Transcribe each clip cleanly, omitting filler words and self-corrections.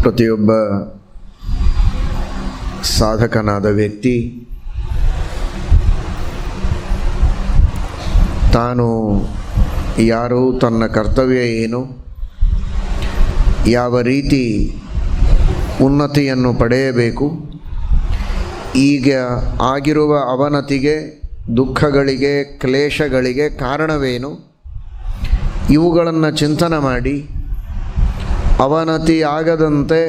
ಪ್ರತಿಯೊಬ್ಬ ಸಾಧಕನಾದ ವ್ಯಕ್ತಿ ತಾನು ಯಾರು, ತನ್ನ ಕರ್ತವ್ಯ ಏನು, ಯಾವ ರೀತಿ ಉನ್ನತಿಯನ್ನು ಪಡೆಯಬೇಕು, ಈಗ ಆಗಿರುವ ಅವನತಿಗೆ, ದುಃಖಗಳಿಗೆ, ಕ್ಲೇಶಗಳಿಗೆ ಕಾರಣವೇನು, ಇವುಗಳನ್ನು ಚಿಂತನೆ ಮಾಡಿ ಅವನತಿ ಆಗದಂತೆ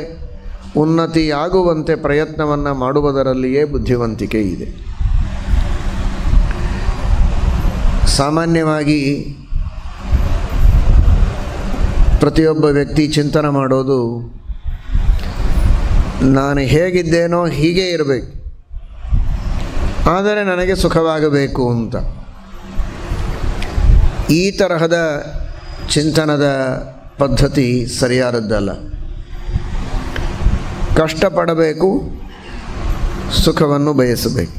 ಉನ್ನತಿಯಾಗುವಂತೆ ಪ್ರಯತ್ನವನ್ನು ಮಾಡುವುದರಲ್ಲಿಯೇ ಬುದ್ಧಿವಂತಿಕೆ ಇದೆ. ಸಾಮಾನ್ಯವಾಗಿ ಪ್ರತಿಯೊಬ್ಬ ವ್ಯಕ್ತಿ ಚಿಂತನೆ ಮಾಡೋದು, ನಾನು ಹೇಗಿದ್ದೇನೋ ಹೀಗೆ ಇರಬೇಕು, ಆದರೆ ನನಗೆ ಸುಖವಾಗಬೇಕು ಅಂತ. ಈ ತರಹದ ಚಿಂತನದ ಪದ್ಧತಿ ಸರಿಯಾದದ್ದಲ್ಲ. ಕಷ್ಟಪಡಬೇಕು, ಸುಖವನ್ನು ಬಯಸಬೇಕು.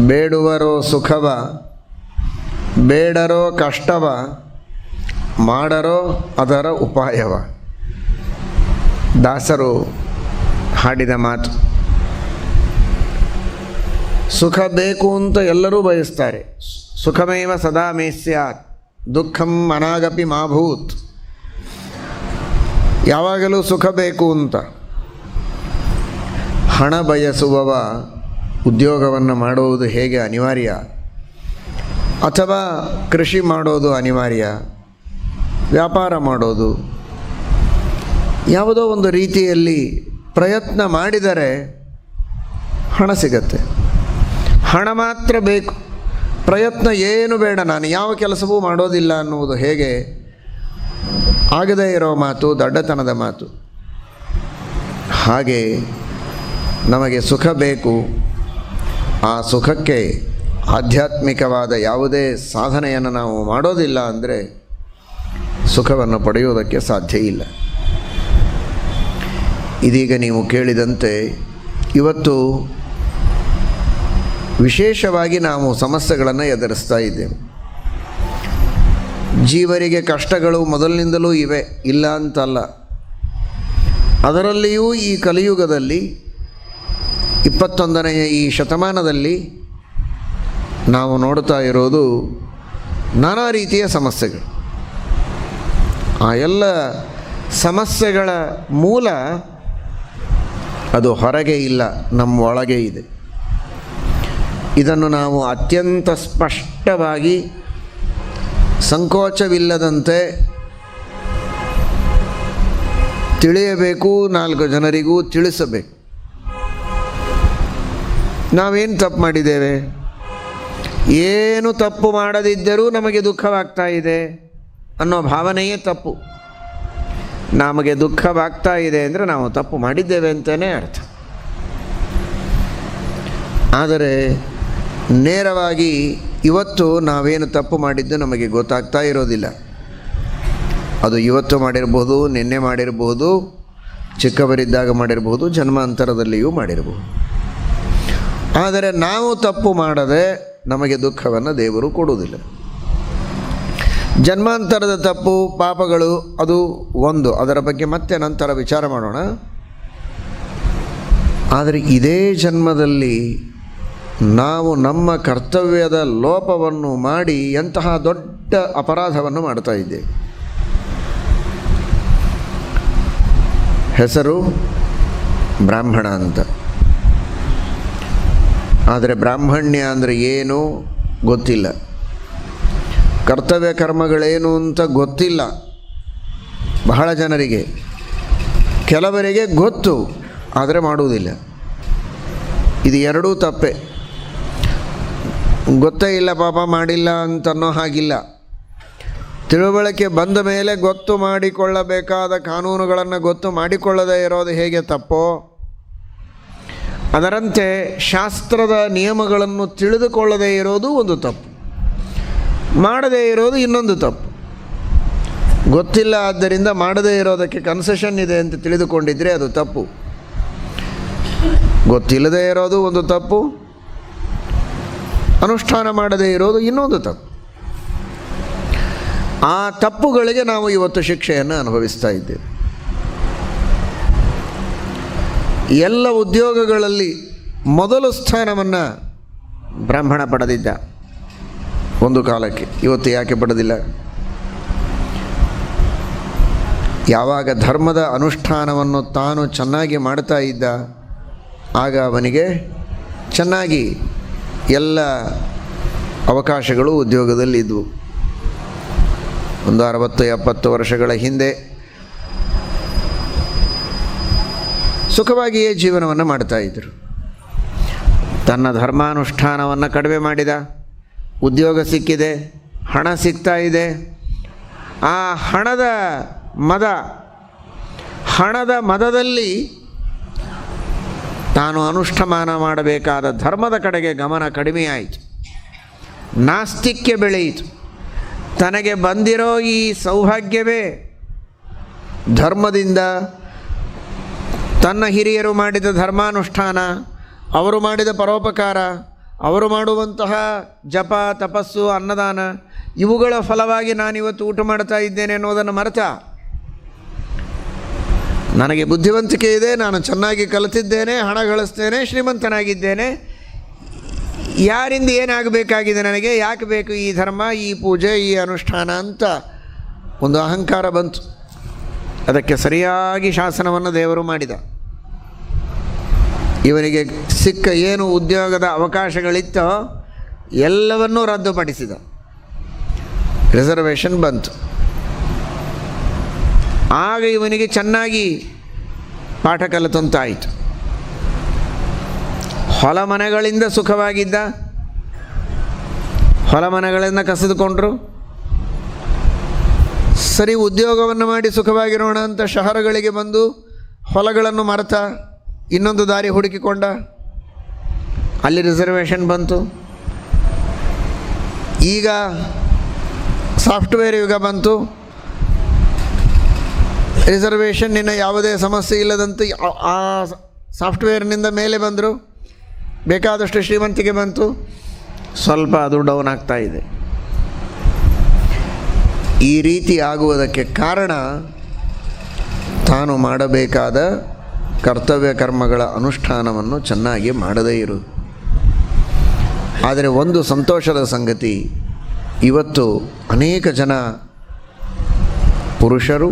ಬೇಡುವರೋ ಸುಖವ, ಬೇಡರೋ ಕಷ್ಟವ, ಮಾಡರೋ ಅದರ ಉಪಾಯವ. ದಾಸರು ಹಾಡಿದ ಮಾತು. ಸುಖ ಬೇಕು ಅಂತ ಎಲ್ಲರೂ ಬಯಸ್ತಾರೆ. ಸುಖಮೇವ ಸದಾ ಮೇ ಸ್ಯಾತ್ ದುಃಖಂ ಅನಾಗಪಿ ಮಾಭೂತ್. ಯಾವಾಗಲೂ ಸುಖ ಬೇಕು ಅಂತ. ಹಣ ಬಯಸುವವ ಉದ್ಯೋಗವನ್ನು ಮಾಡುವುದು ಹೇಗೆ ಅನಿವಾರ್ಯ, ಅಥವಾ ಕೃಷಿ ಮಾಡೋದು ಅನಿವಾರ್ಯ, ವ್ಯಾಪಾರ ಮಾಡೋದು, ಯಾವುದೋ ಒಂದು ರೀತಿಯಲ್ಲಿ ಪ್ರಯತ್ನ ಮಾಡಿದರೆ ಹಣ ಸಿಗತ್ತೆ. ಹಣ ಮಾತ್ರ ಬೇಕು, ಪ್ರಯತ್ನ ಏನು ಬೇಡ, ನಾನು ಯಾವ ಕೆಲಸವೂ ಮಾಡೋದಿಲ್ಲ ಅನ್ನುವುದು ಹೇಗೆ ಆಗದೇ ಇರೋ ಮಾತು, ದಡ್ಡತನದ ಮಾತು. ಹಾಗೆ ನಮಗೆ ಸುಖ ಬೇಕು. ಆ ಸುಖಕ್ಕೆ ಆಧ್ಯಾತ್ಮಿಕವಾದ ಯಾವುದೇ ಸಾಧನೆಯನ್ನು ನಾವು ಮಾಡೋದಿಲ್ಲ ಅಂದರೆ ಸುಖವನ್ನು ಪಡೆಯುವುದಕ್ಕೆ ಸಾಧ್ಯ ಇಲ್ಲ. ಇದೀಗ ನೀವು ಕೇಳಿದಂತೆ ಇವತ್ತು ವಿಶೇಷವಾಗಿ ನಾವು ಸಮಸ್ಯೆಗಳನ್ನು ಎದುರಿಸ್ತಾ ಇದ್ದೇವೆ. ಜೀವರಿಗೆ ಕಷ್ಟಗಳು ಮೊದಲಿನಿಂದಲೂ ಇವೆ, ಇಲ್ಲ ಅಂತಲ್ಲ. ಅದರಲ್ಲಿಯೂ ಈ ಕಲಿಯುಗದಲ್ಲಿ 21ನೇ ಈ ಶತಮಾನದಲ್ಲಿ ನಾವು ನೋಡ್ತಾ ಇರೋದು ನಾನಾ ರೀತಿಯ ಸಮಸ್ಯೆಗಳು. ಆ ಎಲ್ಲ ಸಮಸ್ಯೆಗಳ ಮೂಲ ಅದು ಹೊರಗೆ ಇಲ್ಲ, ನಮ್ಮ ಒಳಗೆ ಇದೆ. ಇದನ್ನು ನಾವು ಅತ್ಯಂತ ಸ್ಪಷ್ಟವಾಗಿ, ಸಂಕೋಚವಿಲ್ಲದಂತೆ ತಿಳಿಯಬೇಕು, 4 ಜನರಿಗೂ ತಿಳಿಸಬೇಕು. ನಾವೇನು ತಪ್ಪು ಮಾಡಿದ್ದೇವೆ? ಏನು ತಪ್ಪು ಮಾಡದಿದ್ದರೂ ನಮಗೆ ದುಃಖವಾಗ್ತಾ ಇದೆ ಅನ್ನೋ ಭಾವನೆಯೇ ತಪ್ಪು. ನಮಗೆ ದುಃಖವಾಗ್ತಾ ಇದೆ ಅಂದರೆ ನಾವು ತಪ್ಪು ಮಾಡಿದ್ದೇವೆ ಅಂತಲೇ ಅರ್ಥ. ಆದರೆ ನೇರವಾಗಿ ಇವತ್ತು ನಾವೇನು ತಪ್ಪು ಮಾಡಿದ್ದು ನಮಗೆ ಗೊತ್ತಾಗ್ತಾ ಇರೋದಿಲ್ಲ. ಅದು ಇವತ್ತು ಮಾಡಿರ್ಬೋದು, ನಿನ್ನೆ ಮಾಡಿರ್ಬೋದು, ಚಿಕ್ಕವರಿದ್ದಾಗ ಮಾಡಿರ್ಬೋದು, ಜನ್ಮಾಂತರದಲ್ಲಿಯೂ ಮಾಡಿರ್ಬೋದು. ಆದರೆ ನಾವು ತಪ್ಪು ಮಾಡದೆ ನಮಗೆ ದುಃಖವನ್ನು ದೇವರು ಕೊಡುವುದಿಲ್ಲ. ಜನ್ಮಾಂತರದ ತಪ್ಪು ಪಾಪಗಳು ಅದು ಒಂದು, ಅದರ ಬಗ್ಗೆ ಮತ್ತೆ ನಂತರ ವಿಚಾರ ಮಾಡೋಣ. ಆದರೆ ಇದೇ ಜನ್ಮದಲ್ಲಿ ನಾವು ನಮ್ಮ ಕರ್ತವ್ಯದ ಲೋಪವನ್ನು ಮಾಡಿ ಎಂತಹ ದೊಡ್ಡ ಅಪರಾಧವನ್ನು ಮಾಡ್ತಾ ಇದ್ದೇವೆ. ಹೆಸರು ಬ್ರಾಹ್ಮಣ ಅಂತ. ಆದರೆ ಬ್ರಾಹ್ಮಣ್ಯ ಅಂದರೆ ಏನು ಗೊತ್ತಿಲ್ಲ, ಕರ್ತವ್ಯ ಕರ್ಮಗಳೇನು ಅಂತ ಗೊತ್ತಿಲ್ಲ ಬಹಳ ಜನರಿಗೆ. ಕೆಲವರಿಗೆ ಗೊತ್ತು, ಆದರೆ ಮಾಡುವುದಿಲ್ಲ. ಇದು ಎರಡೂ ತಪ್ಪೆ. ಗೊತ್ತೇ ಇಲ್ಲ ಪಾಪ ಮಾಡಿಲ್ಲ ಅಂತನ್ನೋ ಹಾಗಿಲ್ಲ. ತಿಳುವಳಿಕೆ ಬಂದ ಮೇಲೆ ಗೊತ್ತು ಮಾಡಿಕೊಳ್ಳಬೇಕಾದ ಕಾನೂನುಗಳನ್ನು ಗೊತ್ತು ಮಾಡಿಕೊಳ್ಳದೇ ಇರೋದು ಹೇಗೆ ತಪ್ಪೋ, ಅದರಂತೆ ಶಾಸ್ತ್ರದ ನಿಯಮಗಳನ್ನು ತಿಳಿದುಕೊಳ್ಳದೇ ಇರೋದು ಒಂದು ತಪ್ಪು, ಮಾಡದೇ ಇರೋದು ಇನ್ನೊಂದು ತಪ್ಪು. ಗೊತ್ತಿಲ್ಲ ಆದ್ದರಿಂದ ಮಾಡದೇ ಇರೋದಕ್ಕೆ ಕನ್ಸೆಷನ್ ಇದೆ ಅಂತ ತಿಳಿದುಕೊಂಡಿದ್ದರೆ ಅದು ತಪ್ಪು. ಗೊತ್ತಿಲ್ಲದೇ ಇರೋದು ಒಂದು ತಪ್ಪು, ಅನುಷ್ಠಾನ ಮಾಡದೇ ಇರೋದು ಇನ್ನೊಂದು ತಪ್ಪು. ಆ ತಪ್ಪುಗಳಿಗೆ ನಾವು ಇವತ್ತು ಶಿಕ್ಷೆಯನ್ನು ಅನುಭವಿಸ್ತಾ ಇದ್ದೇವೆ. ಎಲ್ಲ ಉದ್ಯೋಗಗಳಲ್ಲಿ ಮೊದಲು ಸ್ಥಾನವನ್ನು ಬ್ರಾಹ್ಮಣ ಪಡೆದಿದ್ದ ಒಂದು ಕಾಲಕ್ಕೆ. ಇವತ್ತು ಯಾಕೆ ಪಡೆದಿಲ್ಲ? ಯಾವಾಗ ಧರ್ಮದ ಅನುಷ್ಠಾನವನ್ನು ತಾನು ಚೆನ್ನಾಗಿ ಮಾಡ್ತಾ ಇದ್ದ ಆಗ ಅವನಿಗೆ ಚೆನ್ನಾಗಿ ಎಲ್ಲ ಅವಕಾಶಗಳು ಉದ್ಯೋಗದಲ್ಲಿ ಇದ್ದವು. ಒಂದು 60-70 ವರ್ಷಗಳ ಹಿಂದೆ ಸುಖವಾಗಿಯೇ ಜೀವನವನ್ನು ಮಾಡ್ತಾಯಿದ್ರು. ತನ್ನ ಧರ್ಮಾನುಷ್ಠಾನವನ್ನು ಕಡಿಮೆ ಮಾಡಿದ, ಉದ್ಯೋಗ ಸಿಕ್ಕಿದೆ, ಹಣ ಸಿಗ್ತಾ ಇದೆ. ಆ ಹಣದ ಮದದಲ್ಲಿ ತಾನು ಅನುಷ್ಠಾನ ಮಾಡಬೇಕಾದ ಧರ್ಮದ ಕಡೆಗೆ ಗಮನ ಕಡಿಮೆಯಾಯಿತು, ನಾಸ್ತಿಕ್ಯ ಬೆಳೆಯಿತು. ತನಗೆ ಬಂದಿರೋ ಈ ಸೌಭಾಗ್ಯವೇ ಧರ್ಮದಿಂದ ತನ್ನ ಹಿರಿಯರು ಮಾಡಿದ ಧರ್ಮಾನುಷ್ಠಾನ, ಅವರು ಮಾಡಿದ ಪರೋಪಕಾರ, ಅವರು ಮಾಡುವಂತಹ ಜಪ, ತಪಸ್ಸು, ಅನ್ನದಾನ, ಇವುಗಳ ಫಲವಾಗಿ ನಾನಿವತ್ತು ಊಟ ಮಾಡ್ತಾ ಇದ್ದೇನೆ ಅನ್ನೋದನ್ನು ಮರೆತ. ನನಗೆ ಬುದ್ಧಿವಂತಿಕೆ ಇದೆ, ನಾನು ಚೆನ್ನಾಗಿ ಕಲಿತಿದ್ದೇನೆ, ಹಣ ಗಳಿಸ್ತೇನೆ, ಶ್ರೀಮಂತನಾಗಿದ್ದೇನೆ, ಯಾರಿಂದ ಏನಾಗಬೇಕಾಗಿದೆ, ನನಗೆ ಯಾಕೆ ಬೇಕು ಈ ಧರ್ಮ, ಈ ಪೂಜೆ, ಈ ಅನುಷ್ಠಾನ ಅಂತ ಒಂದು ಅಹಂಕಾರ ಬಂತು. ಅದಕ್ಕೆ ಸರಿಯಾಗಿ ಶಾಸನವನ್ನು ದೇವರು ಮಾಡಿದ. ಇವನಿಗೆ ಸಿಕ್ಕ ಏನು ಉದ್ಯೋಗದ ಅವಕಾಶಗಳಿತ್ತೋ ಎಲ್ಲವನ್ನೂ ರದ್ದುಪಡಿಸಿದ. ರಿಸರ್ವೇಷನ್ ಬಂತು. ಆಗ ಇವನಿಗೆ ಚೆನ್ನಾಗಿ ಪಾಠ ಕಲಿತಂತಾಯಿತು. ಹೊಲ ಮನೆಗಳಿಂದ ಸುಖವಾಗಿದ್ದ, ಹೊಲ ಮನೆಗಳಿಂದ ಕಸಿದುಕೊಂಡ್ರು. ಸರಿ, ಉದ್ಯೋಗವನ್ನು ಮಾಡಿ ಸುಖವಾಗಿರೋಣ ಅಂತ ಶಹರಗಳಿಗೆ ಬಂದು ಹೊಲಗಳನ್ನು ಮರೆತ ಇನ್ನೊಂದು ದಾರಿ ಹುಡುಕಿಕೊಂಡ. ಅಲ್ಲಿ ರಿಸರ್ವೇಷನ್ ಬಂತು. ಈಗ ಸಾಫ್ಟ್ವೇರ್ ಯುಗ ಬಂತು. ರಿಸರ್ವೇಷನ್ನಿನ ಯಾವುದೇ ಸಮಸ್ಯೆ ಇಲ್ಲದಂತೆ ಆ ಸಾಫ್ಟ್ವೇರ್ನಿಂದ ಮೇಲೆ ಬಂದರು. ಬೇಕಾದಷ್ಟು ಶ್ರೀಮಂತಿಗೆ ಬಂತು. ಸ್ವಲ್ಪ ಅದು ಡೌನ್ ಆಗ್ತಾ ಇದೆ. ಈ ರೀತಿ ಆಗುವುದಕ್ಕೆ ಕಾರಣ ತಾನು ಮಾಡಬೇಕಾದ ಕರ್ತವ್ಯ ಕರ್ಮಗಳ ಅನುಷ್ಠಾನವನ್ನು ಚೆನ್ನಾಗಿ ಮಾಡದೇ ಇರು. ಆದರೆ ಒಂದು ಸಂತೋಷದ ಸಂಗತಿ, ಇವತ್ತು ಅನೇಕ ಜನ ಪುರುಷರು,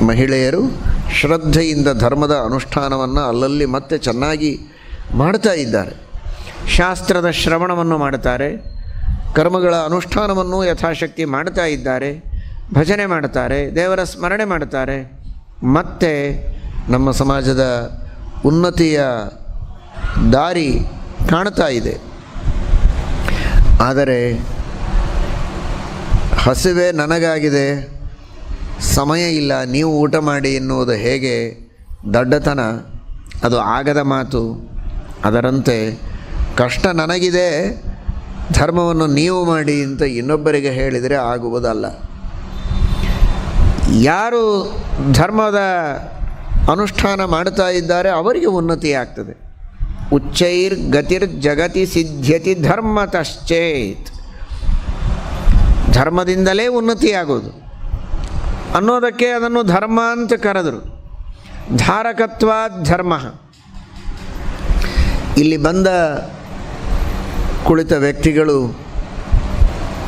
ಮಹಿಳೆಯರು ಶ್ರದ್ಧೆಯಿಂದ ಧರ್ಮದ ಅನುಷ್ಠಾನವನ್ನು ಅಲ್ಲಲ್ಲಿ ಮತ್ತೆ ಚೆನ್ನಾಗಿ ಮಾಡ್ತಾ ಇದ್ದಾರೆ. ಶಾಸ್ತ್ರದ ಶ್ರವಣವನ್ನು ಮಾಡ್ತಾರೆ, ಕರ್ಮಗಳ ಅನುಷ್ಠಾನವನ್ನು ಯಥಾಶಕ್ತಿ ಮಾಡ್ತಾ ಇದ್ದಾರೆ, ಭಜನೆ ಮಾಡ್ತಾರೆ, ದೇವರ ಸ್ಮರಣೆ ಮಾಡ್ತಾರೆ. ಮತ್ತು ನಮ್ಮ ಸಮಾಜದ ಉನ್ನತಿಯ ದಾರಿ ಕಾಣ್ತಾ ಇದೆ. ಆದರೆ ಹಸಿವೆ ನನಗಾಗಿದೆ, ಸಮಯ ಇಲ್ಲ, ನೀವು ಊಟ ಮಾಡಿ ಎನ್ನುವುದು ಹೇಗೆ ದಡ್ಡತನ, ಅದು ಆಗದ ಮಾತು. ಅದರಂತೆ ಕಷ್ಟ ನನಗಿದೆ, ಧರ್ಮವನ್ನು ನೀವು ಮಾಡಿ ಅಂತ ಇನ್ನೊಬ್ಬರಿಗೆ ಹೇಳಿದರೆ ಆಗುವುದಲ್ಲ. ಯಾರು ಧರ್ಮದ ಅನುಷ್ಠಾನ ಮಾಡ್ತಾ ಇದ್ದಾರೆ ಅವರಿಗೆ ಉನ್ನತಿ ಆಗ್ತದೆ. ಉಚ್ಚೈರ್ ಗತಿರ್ ಜಗತಿ ಸಿದ್ಧ್ಯತಿ ಧರ್ಮತಶ್ಚೇತ್. ಧರ್ಮದಿಂದಲೇ ಉನ್ನತಿಯಾಗೋದು ಅನ್ನೋದಕ್ಕೆ ಅದನ್ನು ಧರ್ಮ ಅಂತ ಕರೆದರು. ಧಾರಕತ್ವಾದ್ ಧರ್ಮ. ಇಲ್ಲಿ ಬಂದ ಕುಳಿತ ವ್ಯಕ್ತಿಗಳು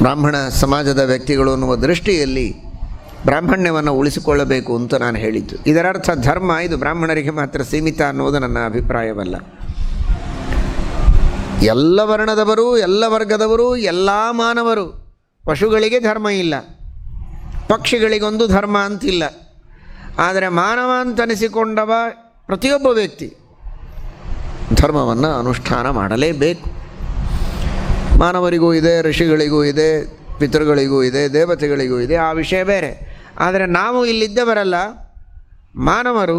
ಬ್ರಾಹ್ಮಣ ಸಮಾಜದ ವ್ಯಕ್ತಿಗಳು ಅನ್ನುವ ದೃಷ್ಟಿಯಲ್ಲಿ ಬ್ರಾಹ್ಮಣ್ಯವನ್ನು ಉಳಿಸಿಕೊಳ್ಳಬೇಕು ಅಂತ ನಾನು ಹೇಳಿದ್ದು. ಇದರರ್ಥ ಧರ್ಮ ಇದು ಬ್ರಾಹ್ಮಣರಿಗೆ ಮಾತ್ರ ಸೀಮಿತ ಅನ್ನೋದು ನನ್ನ ಅಭಿಪ್ರಾಯವಲ್ಲ. ಎಲ್ಲ ವರ್ಣದವರು, ಎಲ್ಲ ವರ್ಗದವರು, ಎಲ್ಲ ಮಾನವರು. ಪಶುಗಳಿಗೆ ಧರ್ಮ ಇಲ್ಲ, ಪಕ್ಷಿಗಳಿಗೊಂದು ಧರ್ಮ ಅಂತಿಲ್ಲ. ಆದರೆ ಮಾನವ ಅಂತನಿಸಿಕೊಂಡವ ಪ್ರತಿಯೊಬ್ಬ ವ್ಯಕ್ತಿ ಧರ್ಮವನ್ನು ಅನುಷ್ಠಾನ ಮಾಡಲೇಬೇಕು. ಮಾನವರಿಗೂ ಇದೆ, ಋಷಿಗಳಿಗೂ ಇದೆ, ಪಿತೃಗಳಿಗೂ ಇದೆ, ದೇವತೆಗಳಿಗೂ ಇದೆ, ಆ ವಿಷಯ ಬೇರೆ. ಆದರೆ ನಾವು ಇಲ್ಲಿದ್ದವರಲ್ಲ, ಮಾನವರು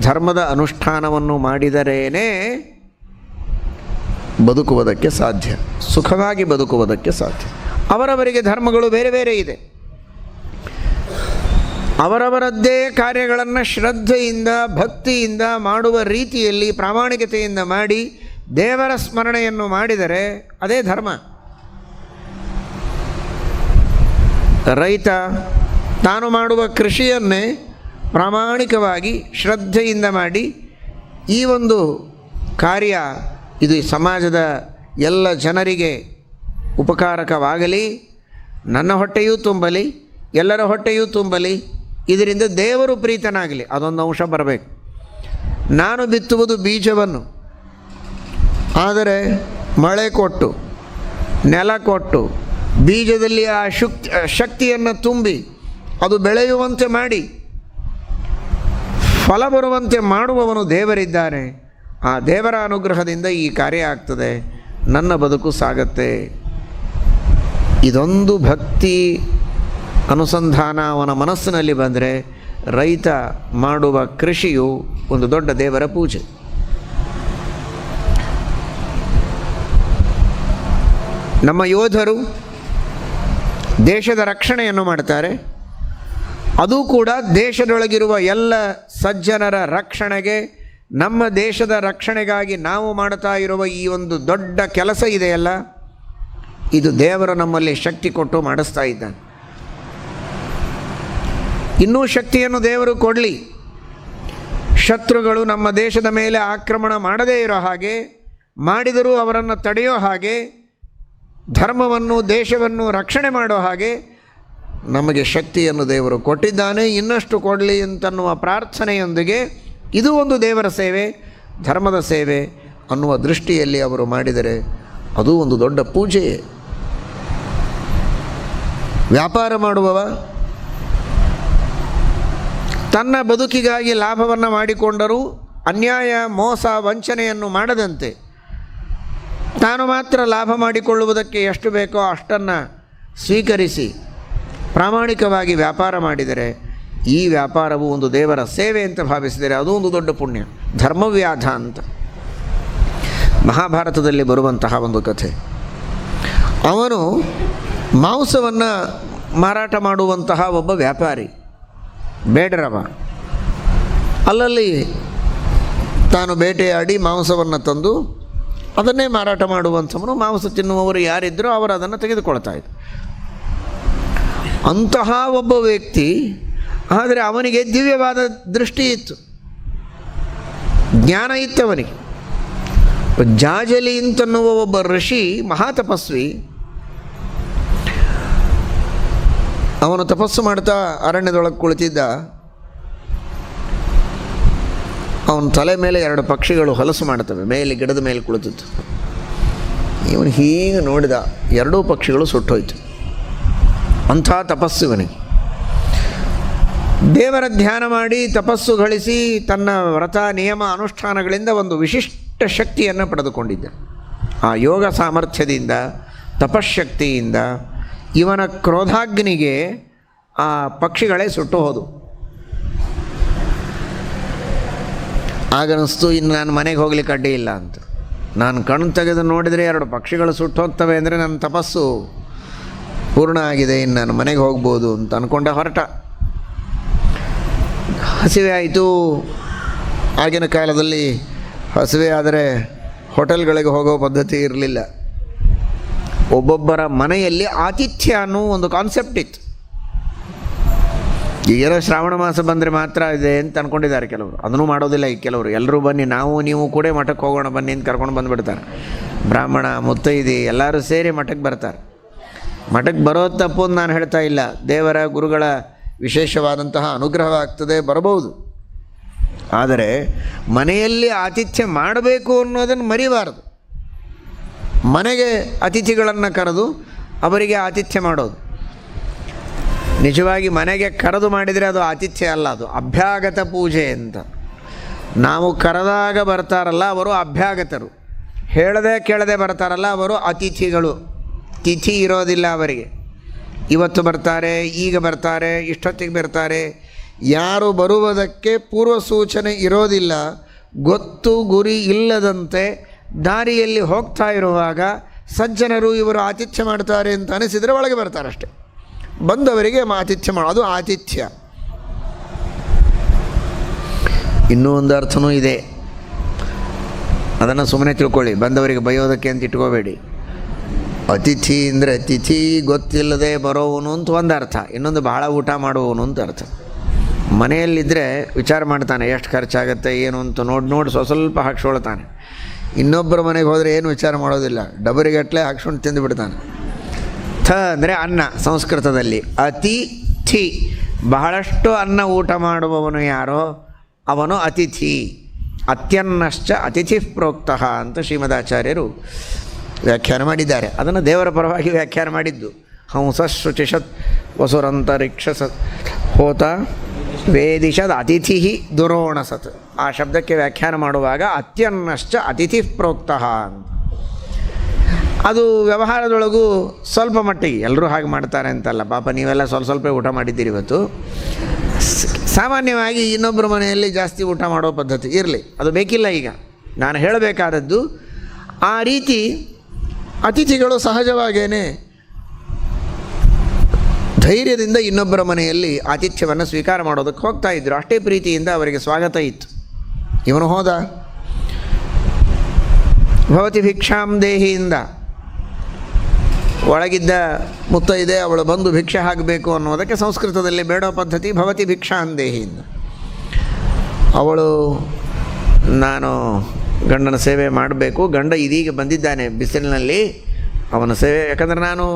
ಧರ್ಮದ ಅನುಷ್ಠಾನವನ್ನು ಮಾಡಿದರೇನೇ ಬದುಕುವುದಕ್ಕೆ ಸಾಧ್ಯ, ಸುಖವಾಗಿ ಬದುಕುವುದಕ್ಕೆ ಸಾಧ್ಯ. ಅವರವರಿಗೆ ಧರ್ಮಗಳು ಬೇರೆ ಬೇರೆ ಇದೆ. ಅವರವರದ್ದೇ ಕಾರ್ಯಗಳನ್ನು ಶ್ರದ್ಧೆಯಿಂದ, ಭಕ್ತಿಯಿಂದ ಮಾಡುವ ರೀತಿಯಲ್ಲಿ ಪ್ರಾಮಾಣಿಕತೆಯಿಂದ ಮಾಡಿ ದೇವರ ಸ್ಮರಣೆಯನ್ನು ಮಾಡಿದರೆ ಅದೇ ಧರ್ಮ. ರೈತ ತಾನು ಮಾಡುವ ಕೃಷಿಯನ್ನೇ ಪ್ರಾಮಾಣಿಕವಾಗಿ ಶ್ರದ್ಧೆಯಿಂದ ಮಾಡಿ ಈ ಒಂದು ಕಾರ್ಯ ಇದು ಸಮಾಜದ ಎಲ್ಲ ಜನರಿಗೆ ಉಪಕಾರಕವಾಗಲಿ, ನನ್ನ ಹೊಟ್ಟೆಯೂ ತುಂಬಲಿ, ಎಲ್ಲರ ಹೊಟ್ಟೆಯೂ ತುಂಬಲಿ, ಇದರಿಂದ ದೇವರು ಪ್ರೀತನಾಗಲಿ, ಅದೊಂದು ಅಂಶ ಬರಬೇಕು. ನಾನು ಬಿತ್ತುವುದು ಬೀಜವನ್ನು, ಆದರೆ ಮಳೆ ಕೊಟ್ಟು ನೆಲ ಕೊಟ್ಟು ಬೀಜದಲ್ಲಿ ಆ ಶಕ್ತಿಯನ್ನು ತುಂಬಿ ಅದು ಬೆಳೆಯುವಂತೆ ಮಾಡಿ ಫಲ ಬರುವಂತೆ ಮಾಡುವವನು ದೇವರಿದ್ದಾನೆ. ಆ ದೇವರ ಅನುಗ್ರಹದಿಂದ ಈ ಕಾರ್ಯ ಆಗ್ತದೆ, ನನ್ನ ಬದುಕು ಸಾಗತ್ತೆ. ಇದೊಂದು ಭಕ್ತಿ ಅನುಸಂಧಾನ ಅವನ ಮನಸ್ಸಿನಲ್ಲಿ ಬಂದರೆ ರೈತ ಮಾಡುವ ಕೃಷಿಯು ಒಂದು ದೊಡ್ಡ ದೇವರ ಪೂಜೆ. ನಮ್ಮ ಯೋಧರು ದೇಶದ ರಕ್ಷಣೆಯನ್ನು ಮಾಡ್ತಾರೆ. ಅದು ಕೂಡ ದೇಶದೊಳಗಿರುವ ಎಲ್ಲ ಸಜ್ಜನರ ರಕ್ಷಣೆಗೆ, ನಮ್ಮ ದೇಶದ ರಕ್ಷಣೆಗಾಗಿ ನಾವು ಮಾಡ್ತಾ ಇರುವ ಈ ಒಂದು ದೊಡ್ಡ ಕೆಲಸ ಇದೆಯಲ್ಲ, ಇದು ದೇವರು ನಮ್ಮಲ್ಲಿ ಶಕ್ತಿ ಕೊಟ್ಟು ಮಾಡಿಸ್ತಾ ಇದ್ದಾನೆ. ಇನ್ನೂ ಶಕ್ತಿಯನ್ನು ದೇವರು ಕೊಡಲಿ. ಶತ್ರುಗಳು ನಮ್ಮ ದೇಶದ ಮೇಲೆ ಆಕ್ರಮಣ ಮಾಡದೇ ಇರೋ ಹಾಗೆ, ಮಾಡಿದರೂ ಅವರನ್ನು ತಡೆಯೋ ಹಾಗೆ, ಧರ್ಮವನ್ನು ದೇಶವನ್ನು ರಕ್ಷಣೆ ಮಾಡೋ ಹಾಗೆ ನಮಗೆ ಶಕ್ತಿಯನ್ನು ದೇವರು ಕೊಟ್ಟಿದ್ದಾನೆ. ಇನ್ನಷ್ಟು ಕೊಡಲಿ ಅಂತನ್ನುವ ಪ್ರಾರ್ಥನೆಯೊಂದಿಗೆ ಇದು ಒಂದು ದೇವರ ಸೇವೆ, ಧರ್ಮದ ಸೇವೆ ಅನ್ನುವ ದೃಷ್ಟಿಯಲ್ಲಿ ಅವರು ಮಾಡಿದರೆ ಅದು ಒಂದು ದೊಡ್ಡ ಪೂಜೆಯೇ. ವ್ಯಾಪಾರ ಮಾಡುವವ ತನ್ನ ಬದುಕಿಗಾಗಿ ಲಾಭವನ್ನು ಮಾಡಿಕೊಂಡರೂ ಅನ್ಯಾಯ, ಮೋಸ, ವಂಚನೆಯನ್ನು ಮಾಡದಂತೆ ತಾನು ಮಾತ್ರ ಲಾಭ ಮಾಡಿಕೊಳ್ಳುವುದಕ್ಕೆ ಎಷ್ಟು ಬೇಕೋ ಅಷ್ಟನ್ನು ಸ್ವೀಕರಿಸಿ ಪ್ರಾಮಾಣಿಕವಾಗಿ ವ್ಯಾಪಾರ ಮಾಡಿದರೆ ಈ ವ್ಯಾಪಾರವು ಒಂದು ದೇವರ ಸೇವೆ ಅಂತ ಭಾವಿಸಿದರೆ ಅದು ಒಂದು ದೊಡ್ಡ ಪುಣ್ಯ. ಧರ್ಮವ್ಯಾಧ ಅಂತ ಮಹಾಭಾರತದಲ್ಲಿ ಬರುವಂತಹ ಒಂದು ಕಥೆ. ಅವನು ಮಾಂಸವನ್ನು ಮಾರಾಟ ಮಾಡುವಂತಹ ಒಬ್ಬ ವ್ಯಾಪಾರಿ, ಬೇಡರವ. ಅಲ್ಲಲ್ಲಿ ತಾನು ಬೇಟೆಯಾಡಿ ಮಾಂಸವನ್ನು ತಂದು ಅದನ್ನೇ ಮಾರಾಟ ಮಾಡುವಂಥವನು. ಮಾಂಸ ತಿನ್ನುವವರು ಯಾರಿದ್ದರೋ ಅವರು ಅದನ್ನು ತೆಗೆದುಕೊಳ್ತಾ ಇದ್ದರು. ಅಂತಹ ಒಬ್ಬ ವ್ಯಕ್ತಿ, ಆದರೆ ಅವನಿಗೆ ದಿವ್ಯವಾದ ದೃಷ್ಟಿ ಇತ್ತು, ಜ್ಞಾನ ಇತ್ತು ಅವನಿಗೆ. ಜಾಜಲಿ ಅಂತನ್ನುವ ಒಬ್ಬ ಋಷಿ, ಮಹಾತಪಸ್ವಿ, ಅವನು ತಪಸ್ಸು ಮಾಡ್ತಾ ಅರಣ್ಯದೊಳಗೆ ಕುಳಿತಿದ್ದ. ಅವನ ತಲೆ ಮೇಲೆ 2 ಪಕ್ಷಿಗಳು ಹೊಲಸು ಮಾಡ್ತವೆ, ಮೇಲೆ ಗಿಡದ ಮೇಲೆ ಕುಳಿತಿತ್ತು. ಇವನು ಹೀಗೆ ನೋಡಿದ, 2 ಪಕ್ಷಿಗಳು ಸುಟ್ಟೋಯ್ತು. ಅಂಥ ತಪಸ್ಸು ಇವನಿಗೆ. ದೇವರ ಧ್ಯಾನ ಮಾಡಿ ತಪಸ್ಸು ಗಳಿಸಿ ತನ್ನ ವ್ರತ ನಿಯಮ ಅನುಷ್ಠಾನಗಳಿಂದ ಒಂದು ವಿಶಿಷ್ಟ ಶಕ್ತಿಯನ್ನು ಪಡೆದುಕೊಂಡಿದ್ದ. ಆ ಯೋಗ ಸಾಮರ್ಥ್ಯದಿಂದ, ತಪಶ್ಶಕ್ತಿಯಿಂದ ಇವನ ಕ್ರೋಧಾಗ್ನಿಗೆ ಆ ಪಕ್ಷಿಗಳೇ ಸುಟ್ಟು ಹೋದವು. ಆಗನಿಸ್ತು, ಇನ್ನು ನಾನು ಮನೆಗೆ ಹೋಗ್ಲಿಕ್ಕೆ ಅಡ್ಡಿ ಇಲ್ಲ ಅಂತ. ನಾನು ಕಣ್ಣು ತೆಗೆದು ನೋಡಿದರೆ 2 ಪಕ್ಷಿಗಳು ಸುಟ್ಟು ಹೋಗ್ತವೆ ಅಂದರೆ ನನ್ನ ತಪಸ್ಸು ಪೂರ್ಣ ಆಗಿದೆ, ಇನ್ನು ನಾನು ಮನೆಗೆ ಹೋಗ್ಬೋದು ಅಂತ ಅಂದ್ಕೊಂಡ ಹೊರಟ. ಹಸಿವೆ ಆಯಿತು. ಆಗಿನ ಕಾಲದಲ್ಲಿ ಹಸಿವೆ ಆದರೆ ಹೋಟೆಲ್ಗಳಿಗೆ ಹೋಗೋ ಪದ್ಧತಿ ಇರಲಿಲ್ಲ. ಒಬ್ಬೊಬ್ಬರ ಮನೆಯಲ್ಲಿ ಆತಿಥ್ಯ ಅನ್ನೋ ಒಂದು ಕಾನ್ಸೆಪ್ಟ್ ಇತ್ತು. ಈಗೇನೋ ಶ್ರಾವಣ ಮಾಸ ಬಂದರೆ ಮಾತ್ರ ಇದೆ ಅಂತ ಅಂದ್ಕೊಂಡಿದ್ದಾರೆ ಕೆಲವರು. ಅದನ್ನು ಮಾಡೋದಿಲ್ಲ ಈಗ ಕೆಲವರು. ಎಲ್ಲರೂ ಬನ್ನಿ, ನಾವು ನೀವು ಕೂಡ ಮಠಕ್ಕೆ ಹೋಗೋಣ ಬನ್ನಿ ಅಂತ ಕರ್ಕೊಂಡು ಬಂದುಬಿಡ್ತಾರೆ. ಬ್ರಾಹ್ಮಣ, ಮುತ್ತೈದೆ ಎಲ್ಲರೂ ಸೇರಿ ಮಠಕ್ಕೆ ಬರ್ತಾರೆ. ಮಠಕ್ಕೆ ಬರೋದು ತಪ್ಪು ಅಂತ ನಾನು ಹೇಳ್ತಾ ಇಲ್ಲ. ದೇವರ ಗುರುಗಳ ವಿಶೇಷವಾದಂತಹ ಅನುಗ್ರಹವಾಗ್ತದೆ, ಬರಬಹುದು. ಆದರೆ ಮನೆಯಲ್ಲಿ ಆತಿಥ್ಯ ಮಾಡಬೇಕು ಅನ್ನೋದನ್ನು ಮರಿಬಾರದು. ಮನೆಗೆ ಅತಿಥಿಗಳನ್ನು ಕರೆದು ಅವರಿಗೆ ಆತಿಥ್ಯ ಮಾಡೋದು. ನಿಜವಾಗಿ ಮನೆಗೆ ಕರೆದು ಮಾಡಿದರೆ ಅದು ಆತಿಥ್ಯ ಅಲ್ಲ, ಅದು ಅಭ್ಯಾಗತ ಪೂಜೆ ಅಂತ. ನಾವು ಕರೆದಾಗ ಬರ್ತಾರಲ್ಲ ಅವರು ಅಭ್ಯಾಗತರು, ಹೇಳದೆ ಕೇಳದೆ ಬರ್ತಾರಲ್ಲ ಅವರು ಅತಿಥಿಗಳು. ತಿಥಿ ಇರೋದಿಲ್ಲ ಅವರಿಗೆ. ಇವತ್ತು ಬರ್ತಾರೆ, ಈಗ ಬರ್ತಾರೆ, ಇಷ್ಟೊತ್ತಿಗೆ ಬರ್ತಾರೆ. ಯಾರು ಬರುವುದಕ್ಕೆ ಪೂರ್ವ ಸೂಚನೆ ಇರೋದಿಲ್ಲ. ಗೊತ್ತು ಗುರಿ ಇಲ್ಲದಂತೆ ದಾರಿಯಲ್ಲಿ ಹೋಗ್ತಾ ಇರುವಾಗ ಸಜ್ಜನರು ಇವರು ಆತಿಥ್ಯ ಮಾಡ್ತಾರೆ ಅಂತ ಅನಿಸಿದರೆ ಒಳಗೆ ಬರ್ತಾರೆ ಅಷ್ಟೆ. ಬಂದವರಿಗೆ ಆತಿಥ್ಯ ಮಾಡೋದು ಆತಿಥ್ಯ. ಇನ್ನೂ ಒಂದು ಅರ್ಥನೂ ಇದೆ, ಅದನ್ನು ಸುಮ್ಮನೆ ತಿಳ್ಕೊಳ್ಳಿ. ಬಂದವರಿಗೆ ಬೈಯೋದಕ್ಕೆ ಅಂತ ಇಟ್ಕೋಬೇಡಿ. ಅತಿಥಿ ಅಂದರೆ ತಿಥಿ ಗೊತ್ತಿಲ್ಲದೆ ಬರೋವನು ಅಂತ ಒಂದು ಅರ್ಥ, ಇನ್ನೊಂದು ಭಾಳ ಊಟ ಮಾಡುವವನು ಅಂತ ಅರ್ಥ. ಮನೆಯಲ್ಲಿದ್ದರೆ ವಿಚಾರ ಮಾಡ್ತಾನೆ ಎಷ್ಟು ಖರ್ಚಾಗತ್ತೆ ಏನು ಅಂತ ನೋಡಿ ಸ್ವಲ್ಪ ಹಾಕ್ಸ್ಕೊಳ್ತಾನೆ. ಇನ್ನೊಬ್ಬರ ಮನೆಗೆ ಹೋದರೆ ಏನು ವಿಚಾರ ಮಾಡೋದಿಲ್ಲ, ಡಬರಿಗಟ್ಟಲೆ ಹಾಕ್ಸ್ಕೊಂಡು ತಿಂದುಬಿಡ್ತಾನೆ. ಅಂದರೆ ಅನ್ನ ಸಂಸ್ಕೃತದಲ್ಲಿ ಅತಿಥಿ, ಬಹಳಷ್ಟು ಅನ್ನ ಊಟ ಮಾಡುವವನು ಯಾರೋ ಅವನು ಅತಿಥಿ. ಅತ್ಯನ್ನಶ್ಚ ಅತಿಥಿ ಪ್ರೋಕ್ತಃ ಅಂತ ಶ್ರೀಮದಾಚಾರ್ಯರು ವ್ಯಾಖ್ಯಾನ ಮಾಡಿದ್ದಾರೆ. ಅದನ್ನು ದೇವರ ಪರವಾಗಿ ವ್ಯಾಖ್ಯಾನ ಮಾಡಿದ್ದು. ಹಂಸ ಶುಚಿಷತ್ ವಸುರಂತರಿಕ್ಷಸ ಹೋತ ವೇದಿಷದ್ ಅತಿಥಿ ದುರೋಣಸತ್. ಆ ಶಬ್ದಕ್ಕೆ ವ್ಯಾಖ್ಯಾನ ಮಾಡುವಾಗ ಅತ್ಯನ್ನಶ್ಚ ಅತಿಥಿ ಪ್ರೋಕ್ತಃ ಅಂತ. ಅದು ವ್ಯವಹಾರದೊಳಗೂ ಸ್ವಲ್ಪ ಮಟ್ಟಿಗೆ ಎಲ್ಲರೂ ಹಾಗೆ ಮಾಡ್ತಾರೆ ಅಂತಲ್ಲ, ಪಾಪ ನೀವೆಲ್ಲ ಸ್ವಲ್ಪ ಊಟ ಮಾಡಿದ್ದೀರಿ ಇವತ್ತು. ಸಾಮಾನ್ಯವಾಗಿ ಇನ್ನೊಬ್ಬರ ಮನೆಯಲ್ಲಿ ಜಾಸ್ತಿ ಊಟ ಮಾಡೋ ಪದ್ಧತಿ ಇರಲಿ, ಅದು ಬೇಕಿಲ್ಲ. ಈಗ ನಾನು ಹೇಳಬೇಕಾದದ್ದು ಆ ರೀತಿ ಅತಿಥಿಗಳು ಸಹಜವಾಗೇನೆ ಧೈರ್ಯದಿಂದ ಇನ್ನೊಬ್ಬರ ಮನೆಯಲ್ಲಿ ಆತಿಥ್ಯವನ್ನು ಸ್ವೀಕಾರ ಮಾಡೋದಕ್ಕೆ ಹೋಗ್ತಾ ಇದ್ದರು. ಅಷ್ಟೇ ಪ್ರೀತಿಯಿಂದ ಅವರಿಗೆ ಸ್ವಾಗತ ಇತ್ತು. ಇವನು ಹೋದ, ಭವತಿ ಭಿಕ್ಷಾಂ ದೇಹಿಯಿಂದ ಒಳಗಿದ್ದ ಮುತ್ತೈದೆ ಅವಳು ಬಂದು ಭಿಕ್ಷೆ ಹಾಕಬೇಕು ಅನ್ನೋದಕ್ಕೆ ಸಂಸ್ಕೃತದಲ್ಲಿ ಬೇಡೋ ಪದ್ಧತಿ ಭವತಿ ಭಿಕ್ಷಾಂ ದೇಹಿಯಿಂದ. ಅವಳು ನಾನು ಗಂಡನ ಸೇವೆ ಮಾಡಬೇಕು, ಗಂಡ ಇದೀಗ ಬಂದಿದ್ದಾನೆ ಬಿಸಿಲಿನಲ್ಲಿ, ಅವನ ಸೇವೆ, ಯಾಕಂದರೆ ನಾನು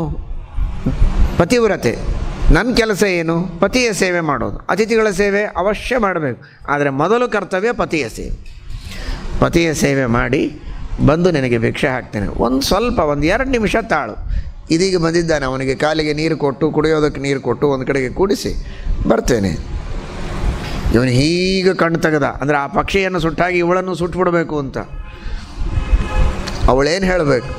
ಪತಿವ್ರತೆ, ನನ್ನ ಕೆಲಸ ಏನು? ಪತಿಯ ಸೇವೆ ಮಾಡೋದು. ಅತಿಥಿಗಳ ಸೇವೆ ಅವಶ್ಯ ಮಾಡಬೇಕು, ಆದರೆ ಮೊದಲು ಕರ್ತವ್ಯ ಪತಿಯ ಸೇವೆ. ಪತಿಯ ಸೇವೆ ಮಾಡಿ ಬಂದು ನಿನಗೆ ಭಿಕ್ಷೆ ಹಾಕ್ತೇನೆ, ಒಂದು 2 ನಿಮಿಷ ತಾಳು. ಇದೀಗ ಬಂದಿದ್ದಾನೆ, ಅವನಿಗೆ ಕಾಲಿಗೆ ನೀರು ಕೊಟ್ಟು ಕುಡಿಯೋದಕ್ಕೆ ನೀರು ಕೊಟ್ಟು ಒಂದು ಕಡೆಗೆ ಕೂಡಿಸಿ ಬರ್ತೇನೆ. ಇವನು ಹೀಗೆ ಕಣ್ಣು ತೆಗೆದ, ಅಂದರೆ ಆ ಪಕ್ಷಿಯನ್ನು ಸುಟ್ಟಾಗಿ ಇವಳನ್ನು ಸುಟ್ಟುಬಿಡಬೇಕು ಅಂತ. ಅವಳೇನು ಹೇಳಬೇಕು?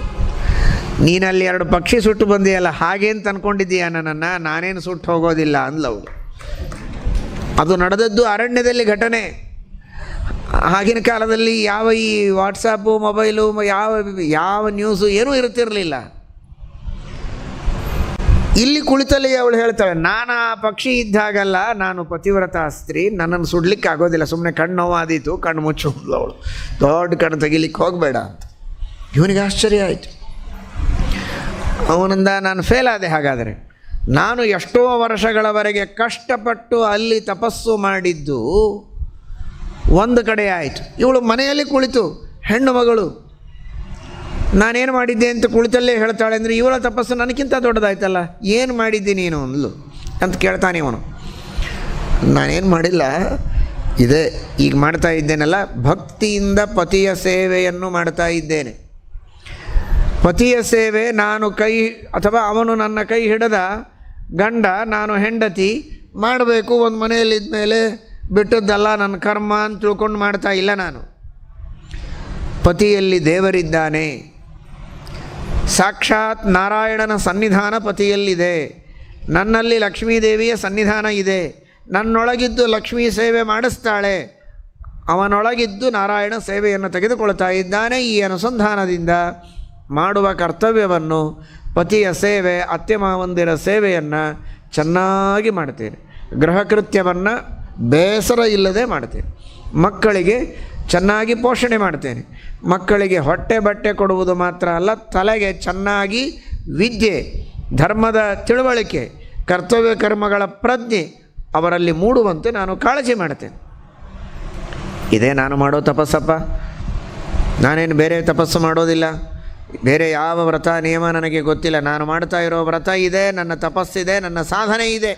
ನೀನಲ್ಲಿ 2 ಪಕ್ಷಿ ಸುಟ್ಟು ಬಂದಿಯಲ್ಲ, ಹಾಗೇನು ಅಂದ್ಕೊಂಡಿದ್ದೀಯ ನನ್ನನ್ನು? ನಾನೇನು ಸುಟ್ಟು ಹೋಗೋದಿಲ್ಲ ಅಂದ್ಲವಳು. ಅದು ನಡೆದದ್ದು ಅರಣ್ಯದಲ್ಲಿ ಘಟನೆ. ಆಗಿನ ಕಾಲದಲ್ಲಿ ಯಾವ ಈ ವಾಟ್ಸಪ್ಪು ಮೊಬೈಲು ಯಾವ ನ್ಯೂಸು ಏನೂ ಇರುತ್ತಿರಲಿಲ್ಲ. ಇಲ್ಲಿ ಕುಳಿತಲ್ಲಿ ಅವಳು ಹೇಳ್ತಾಳೆ, ನಾನು ಆ ಪಕ್ಷಿ ಇದ್ದಾಗಲ್ಲ, ನಾನು ಪತಿವ್ರತ ಸ್ತ್ರೀ, ನನ್ನನ್ನು ಸುಡ್ಲಿಕ್ಕೆ ಆಗೋದಿಲ್ಲ, ಸುಮ್ಮನೆ ಕಣ್ಣು ನೋವಾದೀತು, ಕಣ್ಣು ಮುಚ್ಚು ಅವಳು, ದೊಡ್ಡ ಕಣ್ಣು ತೆಗಿಲಿಕ್ಕೆ ಹೋಗಬೇಡ ಅಂತ. ಇವನಿಗೆ ಆಶ್ಚರ್ಯ ಆಯಿತು. ಅವನಿಂದ ನಾನು ಫೇಲ್ ಆದೆ. ಹಾಗಾದರೆ ನಾನು ಎಷ್ಟೋ ವರ್ಷಗಳವರೆಗೆ ಕಷ್ಟಪಟ್ಟು ಅಲ್ಲಿ ತಪಸ್ಸು ಮಾಡಿದ್ದು ಒಂದು ಕಡೆ ಆಯಿತು. ಇವಳು ಮನೆಯಲ್ಲಿ ಕುಳಿತು ಹೆಣ್ಣು ಮಗಳು, ನಾನೇನು ಮಾಡಿದ್ದೆ ಅಂತ ಕುಳಿತಲ್ಲೇ ಹೇಳ್ತಾಳೆ ಅಂದರೆ ಇವಳ ತಪಸ್ಸು ನನಗಿಂತ ದೊಡ್ಡದಾಯ್ತಲ್ಲ, ಏನು ಮಾಡಿದ್ದೆ ನೀನು ಅಂದ್ಲು ಅಂತ ಕೇಳ್ತಾನೆ ಇವನು. ನಾನೇನು ಮಾಡಿಲ್ಲ, ಇದೇ ಈಗ ಮಾಡ್ತಾ ಇದ್ದೇನಲ್ಲ, ಭಕ್ತಿಯಿಂದ ಪತಿಯ ಸೇವೆಯನ್ನು ಮಾಡ್ತಾ ಇದ್ದೇನೆ. ಪತಿಯ ಸೇವೆ ನಾನು ಕೈ ಅಥವಾ ಅವನು ನನ್ನ ಕೈ ಹಿಡಿದ ಗಂಡ, ನಾನು ಹೆಂಡತಿ ಮಾಡಬೇಕು. ಒಂದು ಮನೆಯಲ್ಲಿದ್ದ ಮೇಲೆ ಬಿಟ್ಟದ್ದಲ್ಲ ನನ್ನ ಕರ್ಮ ಅಂತ ತಿಳ್ಕೊಂಡು ಮಾಡ್ತಾ ಇಲ್ಲ. ನಾನು ಪತಿಯಲ್ಲಿ ದೇವರಿದ್ದಾನೆ, ಸಾಕ್ಷಾತ್ ನಾರಾಯಣನ ಸನ್ನಿಧಾನ ಪತಿಯಲ್ಲಿದೆ, ನನ್ನಲ್ಲಿ ಲಕ್ಷ್ಮೀದೇವಿಯ ಸನ್ನಿಧಾನ ಇದೆ, ನನ್ನೊಳಗಿದ್ದು ಲಕ್ಷ್ಮೀ ಸೇವೆ ಮಾಡಿಸ್ತಾಳೆ, ಅವನೊಳಗಿದ್ದು ನಾರಾಯಣ ಸೇವೆಯನ್ನು ತೆಗೆದುಕೊಳ್ತಾ ಇದ್ದಾನೆ. ಈ ಅನುಸಂಧಾನದಿಂದ ಮಾಡುವ ಕರ್ತವ್ಯವನ್ನು, ಪತಿಯ ಸೇವೆ, ಅತ್ತೆ ಮಾವಂದಿರ ಸೇವೆಯನ್ನು ಚೆನ್ನಾಗಿ ಮಾಡ್ತೇನೆ. ಗೃಹಕೃತ್ಯವನ್ನು ಬೇಸರ ಇಲ್ಲದೆ ಮಾಡ್ತೇನೆ. ಮಕ್ಕಳಿಗೆ ಚೆನ್ನಾಗಿ ಪೋಷಣೆ ಮಾಡ್ತೇನೆ. ಮಕ್ಕಳಿಗೆ ಹೊಟ್ಟೆ ಬಟ್ಟೆ ಕೊಡುವುದು ಮಾತ್ರ ಅಲ್ಲ, ತಲೆಗೆ ಚೆನ್ನಾಗಿ ವಿದ್ಯೆ, ಧರ್ಮದ ತಿಳುವಳಿಕೆ, ಕರ್ತವ್ಯ ಕರ್ಮಗಳ ಪ್ರಜ್ಞೆ ಅವರಲ್ಲಿ ಮೂಡುವಂತೆ ನಾನು ಕಾಳಜಿ ಮಾಡ್ತೇನೆ. ಇದೇ ನಾನು ಮಾಡೋ ತಪಸ್ಸಪ್ಪ. ನಾನೇನು ಬೇರೆ ತಪಸ್ಸು ಮಾಡೋದಿಲ್ಲ, ಬೇರೆ ಯಾವ ವ್ರತ ನಿಯಮ ನನಗೆ ಗೊತ್ತಿಲ್ಲ. ನಾನು ಮಾಡ್ತಾ ಇರೋ ವ್ರತ ಇದೆ, ನನ್ನ ತಪಸ್ಸಿದೆ, ನನ್ನ ಸಾಧನೆ ಇದೆ.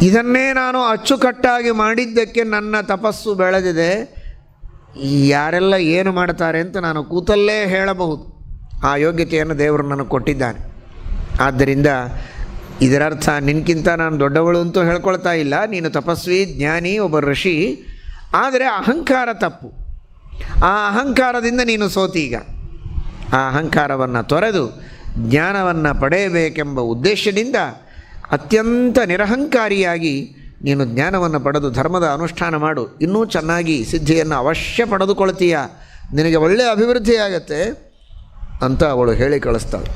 ಇದನ್ನೇ ನಾನು ಅಚ್ಚುಕಟ್ಟಾಗಿ ಮಾಡಿದ್ದಕ್ಕೆ ನನ್ನ ತಪಸ್ಸು ಬೆಳೆದಿದೆ. ಯಾರೆಲ್ಲ ಏನು ಮಾಡ್ತಾರೆ ಅಂತ ನಾನು ಕೂತಲ್ಲೇ ಹೇಳಬಹುದು. ಆ ಯೋಗ್ಯತೆಯನ್ನು ದೇವರು ನನಗೆ ಕೊಟ್ಟಿದ್ದಾನೆ. ಆದ್ದರಿಂದ ಇದರರ್ಥ ನಿನ್ಗಿಂತ ನಾನು ದೊಡ್ಡವಳು ಅಂತೂ ಹೇಳ್ಕೊಳ್ತಾ ಇಲ್ಲ. ನೀನು ತಪಸ್ವಿ, ಜ್ಞಾನಿ, ಒಬ್ಬ ಋಷಿ. ಆದರೆ ಅಹಂಕಾರ ತಪ್ಪು. ಆ ಅಹಂಕಾರದಿಂದ ನೀನು ಸೋತೀಗ. ಆ ಅಹಂಕಾರವನ್ನು ತೊರೆದು ಜ್ಞಾನವನ್ನು ಪಡೆಯಬೇಕೆಂಬ ಉದ್ದೇಶದಿಂದ ಅತ್ಯಂತ ನಿರಹಂಕಾರಿಯಾಗಿ ನೀನು ಜ್ಞಾನವನ್ನು ಪಡೆದು ಧರ್ಮದ ಅನುಷ್ಠಾನ ಮಾಡು. ಇನ್ನೂ ಚೆನ್ನಾಗಿ ಸಿದ್ಧಿಯನ್ನು ಅವಶ್ಯ ಪಡೆದುಕೊಳ್ತೀಯ, ನಿನಗೆ ಒಳ್ಳೆಯ ಅಭಿವೃದ್ಧಿಯಾಗತ್ತೆ ಅಂತ ಅವಳು ಹೇಳಿ ಕಳಿಸ್ತಾಳೆ.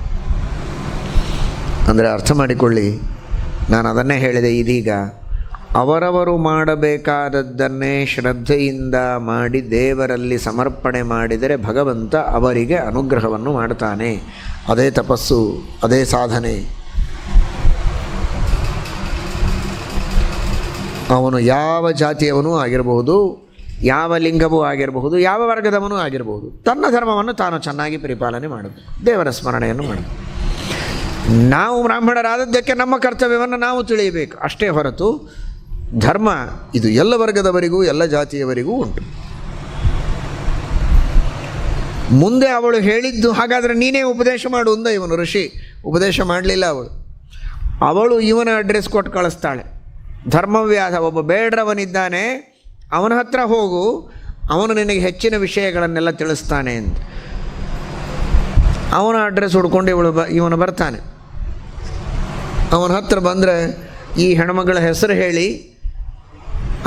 ಅಂದರೆ ಅರ್ಥ ಮಾಡಿಕೊಳ್ಳಿ, ನಾನು ಅದನ್ನೇ ಹೇಳಿದೆ. ಇದೀಗ ಅವರವರು ಮಾಡಬೇಕಾದದ್ದನ್ನೇ ಶ್ರದ್ಧೆಯಿಂದ ಮಾಡಿ ದೇವರಲ್ಲಿ ಸಮರ್ಪಣೆ ಮಾಡಿದರೆ ಭಗವಂತ ಅವರಿಗೆ ಅನುಗ್ರಹವನ್ನು ಮಾಡ್ತಾನೆ. ಅದೇ ತಪಸ್ಸು, ಅದೇ ಸಾಧನೆ. ಅವನು ಯಾವ ಜಾತಿಯವನೂ ಆಗಿರಬಹುದು, ಯಾವ ಲಿಂಗವೂ ಆಗಿರಬಹುದು, ಯಾವ ವರ್ಗದವನೂ ಆಗಿರಬಹುದು, ತನ್ನ ಧರ್ಮವನ್ನು ತಾನು ಚೆನ್ನಾಗಿ ಪರಿಪಾಲನೆ ಮಾಡಬೇಕು, ದೇವರ ಸ್ಮರಣೆಯನ್ನು ಮಾಡಬೇಕು. ನಾವು ಬ್ರಾಹ್ಮಣರಾದದ್ದಕ್ಕೆ ನಮ್ಮ ಕರ್ತವ್ಯವನ್ನು ನಾವು ತಿಳಿಯಬೇಕು ಅಷ್ಟೇ ಹೊರತು ಧರ್ಮ ಇದು ಎಲ್ಲ ವರ್ಗದವರಿಗೂ ಎಲ್ಲ ಜಾತಿಯವರಿಗೂ ಉಂಟು. ಮುಂದೆ ಅವಳು ಹೇಳಿದ್ದು, ಹಾಗಾದರೆ ನೀನೇ ಉಪದೇಶ ಮಾಡು ಅಂದ ಇವನು ಋಷಿ. ಉಪದೇಶ ಮಾಡಲಿಲ್ಲ ಅವಳು ಇವನ ಅಡ್ರೆಸ್ ಕೊಟ್ಟು ಕಳಿಸ್ತಾಳೆ. ಧರ್ಮವ್ಯಾಸ ಒಬ್ಬ ಬೇಡ್ರವನಿದ್ದಾನೆ, ಅವನ ಹತ್ರ ಹೋಗು, ಅವನು ನಿನಗೆ ಹೆಚ್ಚಿನ ವಿಷಯಗಳನ್ನೆಲ್ಲ ತಿಳಿಸ್ತಾನೆ ಅಂತ. ಅವನ ಅಡ್ರೆಸ್ ಹುಡ್ಕೊಂಡು ಇವನು ಬರ್ತಾನೆ. ಅವನ ಹತ್ರ ಬಂದರೆ ಈ ಹೆಣ್ಮಗಳ ಹೆಸರು ಹೇಳಿ,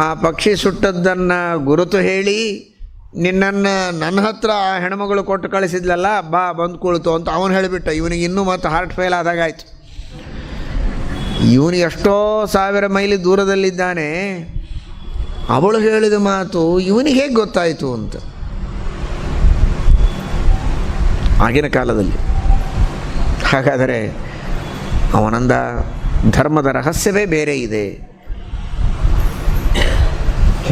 ಆ ಪಕ್ಷಿ ಸುಟ್ಟದ್ದನ್ನು ಗುರುತು ಹೇಳಿ, ನಿನ್ನನ್ನು ನನ್ನ ಹತ್ರ ಆ ಹೆಣ್ಮಗಳು ಕೊಟ್ಟು ಕಳಿಸಿದ್ಲಲ್ಲ, ಬಾ ಬಂದು ಕುಳಿತು ಅಂತ ಅವನು ಹೇಳಿಬಿಟ್ಟ. ಇವನಿಗೆ ಇನ್ನೂ ಮತ್ತು ಹಾರ್ಟ್ ಫೇಲ್ ಆದಾಗಾಯ್ತು. ಇವನು ಎಷ್ಟೋ 1000 ಮೈಲಿ ದೂರದಲ್ಲಿದ್ದಾನೆ, ಅವಳು ಹೇಳಿದ ಮಾತು ಇವನಿಗೆ ಹೇಗೆ ಗೊತ್ತಾಯಿತು ಅಂತ. ಆಗಿನ ಕಾಲದಲ್ಲಿ ಹಾಗಾದರೆ ಅವನಂದ ಧರ್ಮದ ರಹಸ್ಯವೇ ಬೇರೆ ಇದೆ,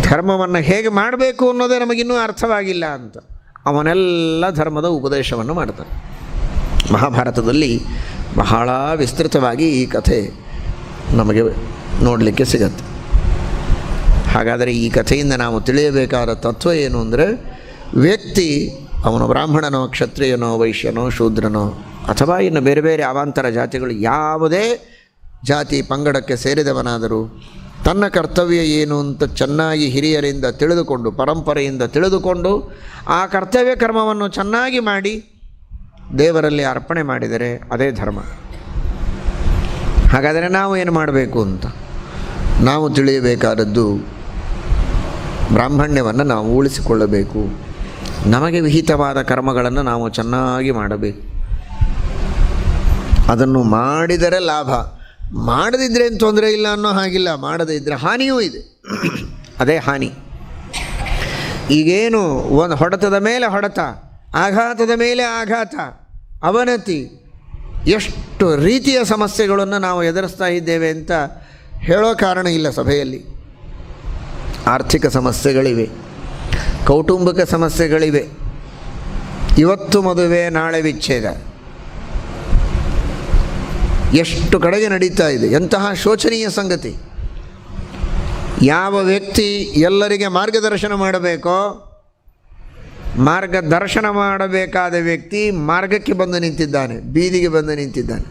ಧರ್ಮವನ್ನು ಹೇಗೆ ಮಾಡಬೇಕು ಅನ್ನೋದೇ ನಮಗಿನ್ನೂ ಅರ್ಥವಾಗಿಲ್ಲ ಅಂತ. ಅವನೆಲ್ಲ ಧರ್ಮದ ಉಪದೇಶವನ್ನು ಮಾಡ್ತಾನೆ. ಮಹಾಭಾರತದಲ್ಲಿ ಬಹಳ ವಿಸ್ತೃತವಾಗಿ ಈ ಕಥೆ ನಮಗೆ ನೋಡಲಿಕ್ಕೆ ಸಿಗತ್ತೆ. ಹಾಗಾದರೆ ಈ ಕಥೆಯಿಂದ ನಾವು ತಿಳಿಯಬೇಕಾದ ತತ್ವ ಏನು ಅಂದರೆ, ವ್ಯಕ್ತಿ ಅವನು ಬ್ರಾಹ್ಮಣನೋ, ಕ್ಷತ್ರಿಯನೋ, ವೈಶ್ಯನೋ, ಶೂದ್ರನೋ ಅಥವಾ ಇನ್ನು ಬೇರೆ ಬೇರೆ ಅವಾಂತರ ಜಾತಿಗಳು, ಯಾವುದೇ ಜಾತಿ ಪಂಗಡಕ್ಕೆ ಸೇರಿದವನಾದರೂ ತನ್ನ ಕರ್ತವ್ಯ ಏನು ಅಂತ ಚೆನ್ನಾಗಿ ಹಿರಿಯರಿಂದ ತಿಳಿದುಕೊಂಡು, ಪರಂಪರೆಯಿಂದ ತಿಳಿದುಕೊಂಡು ಆ ಕರ್ತವ್ಯ ಕರ್ಮವನ್ನು ಚೆನ್ನಾಗಿ ಮಾಡಿ ದೇವರಲ್ಲಿ ಅರ್ಪಣೆ ಮಾಡಿದರೆ ಅದೇ ಧರ್ಮ. ಹಾಗಾದರೆ ನಾವು ಏನು ಮಾಡಬೇಕು ಅಂತ ನಾವು ತಿಳಿಯಬೇಕಾದದ್ದು, ಬ್ರಾಹ್ಮಣ್ಯವನ್ನು ನಾವು ಉಳಿಸಿಕೊಳ್ಳಬೇಕು. ನಮಗೆ ವಿಹಿತವಾದ ಕರ್ಮಗಳನ್ನು ನಾವು ಚೆನ್ನಾಗಿ ಮಾಡಬೇಕು. ಅದನ್ನು ಮಾಡಿದರೆ ಲಾಭ, ಮಾಡದಿದ್ದರೆ ಏನು ತೊಂದರೆ ಇಲ್ಲ ಅನ್ನೋ ಹಾಗಿಲ್ಲ, ಮಾಡದೇ ಇದ್ದರೆ ಹಾನಿಯೂ ಇದೆ. ಅದೇ ಹಾನಿ. ಈಗೇನು ಒಂದು ಹೊಡೆತದ ಮೇಲೆ ಹೊಡೆತ, ಆಘಾತದ ಮೇಲೆ ಆಘಾತ, ಅವನತಿ, ಎಷ್ಟು ರೀತಿಯ ಸಮಸ್ಯೆಗಳನ್ನು ನಾವು ಎದುರಿಸ್ತಾ ಇದ್ದೇವೆ ಅಂತ ಹೇಳೋ ಕಾರಣ ಇಲ್ಲ ಸಭೆಯಲ್ಲಿ. ಆರ್ಥಿಕ ಸಮಸ್ಯೆಗಳಿವೆ, ಕೌಟುಂಬಿಕ ಸಮಸ್ಯೆಗಳಿವೆ, ಇವತ್ತು ಮದುವೆ ನಾಳೆ ವಿಚ್ಛೇದ, ಎಷ್ಟು ಕಡೆಗೆ ನಡೀತಾ ಇದೆ. ಎಂತಹ ಶೋಚನೀಯ ಸಂಗತಿ. ಯಾವ ವ್ಯಕ್ತಿ ಎಲ್ಲರಿಗೆ ಮಾರ್ಗದರ್ಶನ ಮಾಡಬೇಕೋ, ಮಾರ್ಗದರ್ಶನ ಮಾಡಬೇಕಾದ ವ್ಯಕ್ತಿ ಮಾರ್ಗಕ್ಕೆ ಬಂದು ನಿಂತಿದ್ದಾನೆ, ಬೀದಿಗೆ ಬಂದು ನಿಂತಿದ್ದಾನೆ,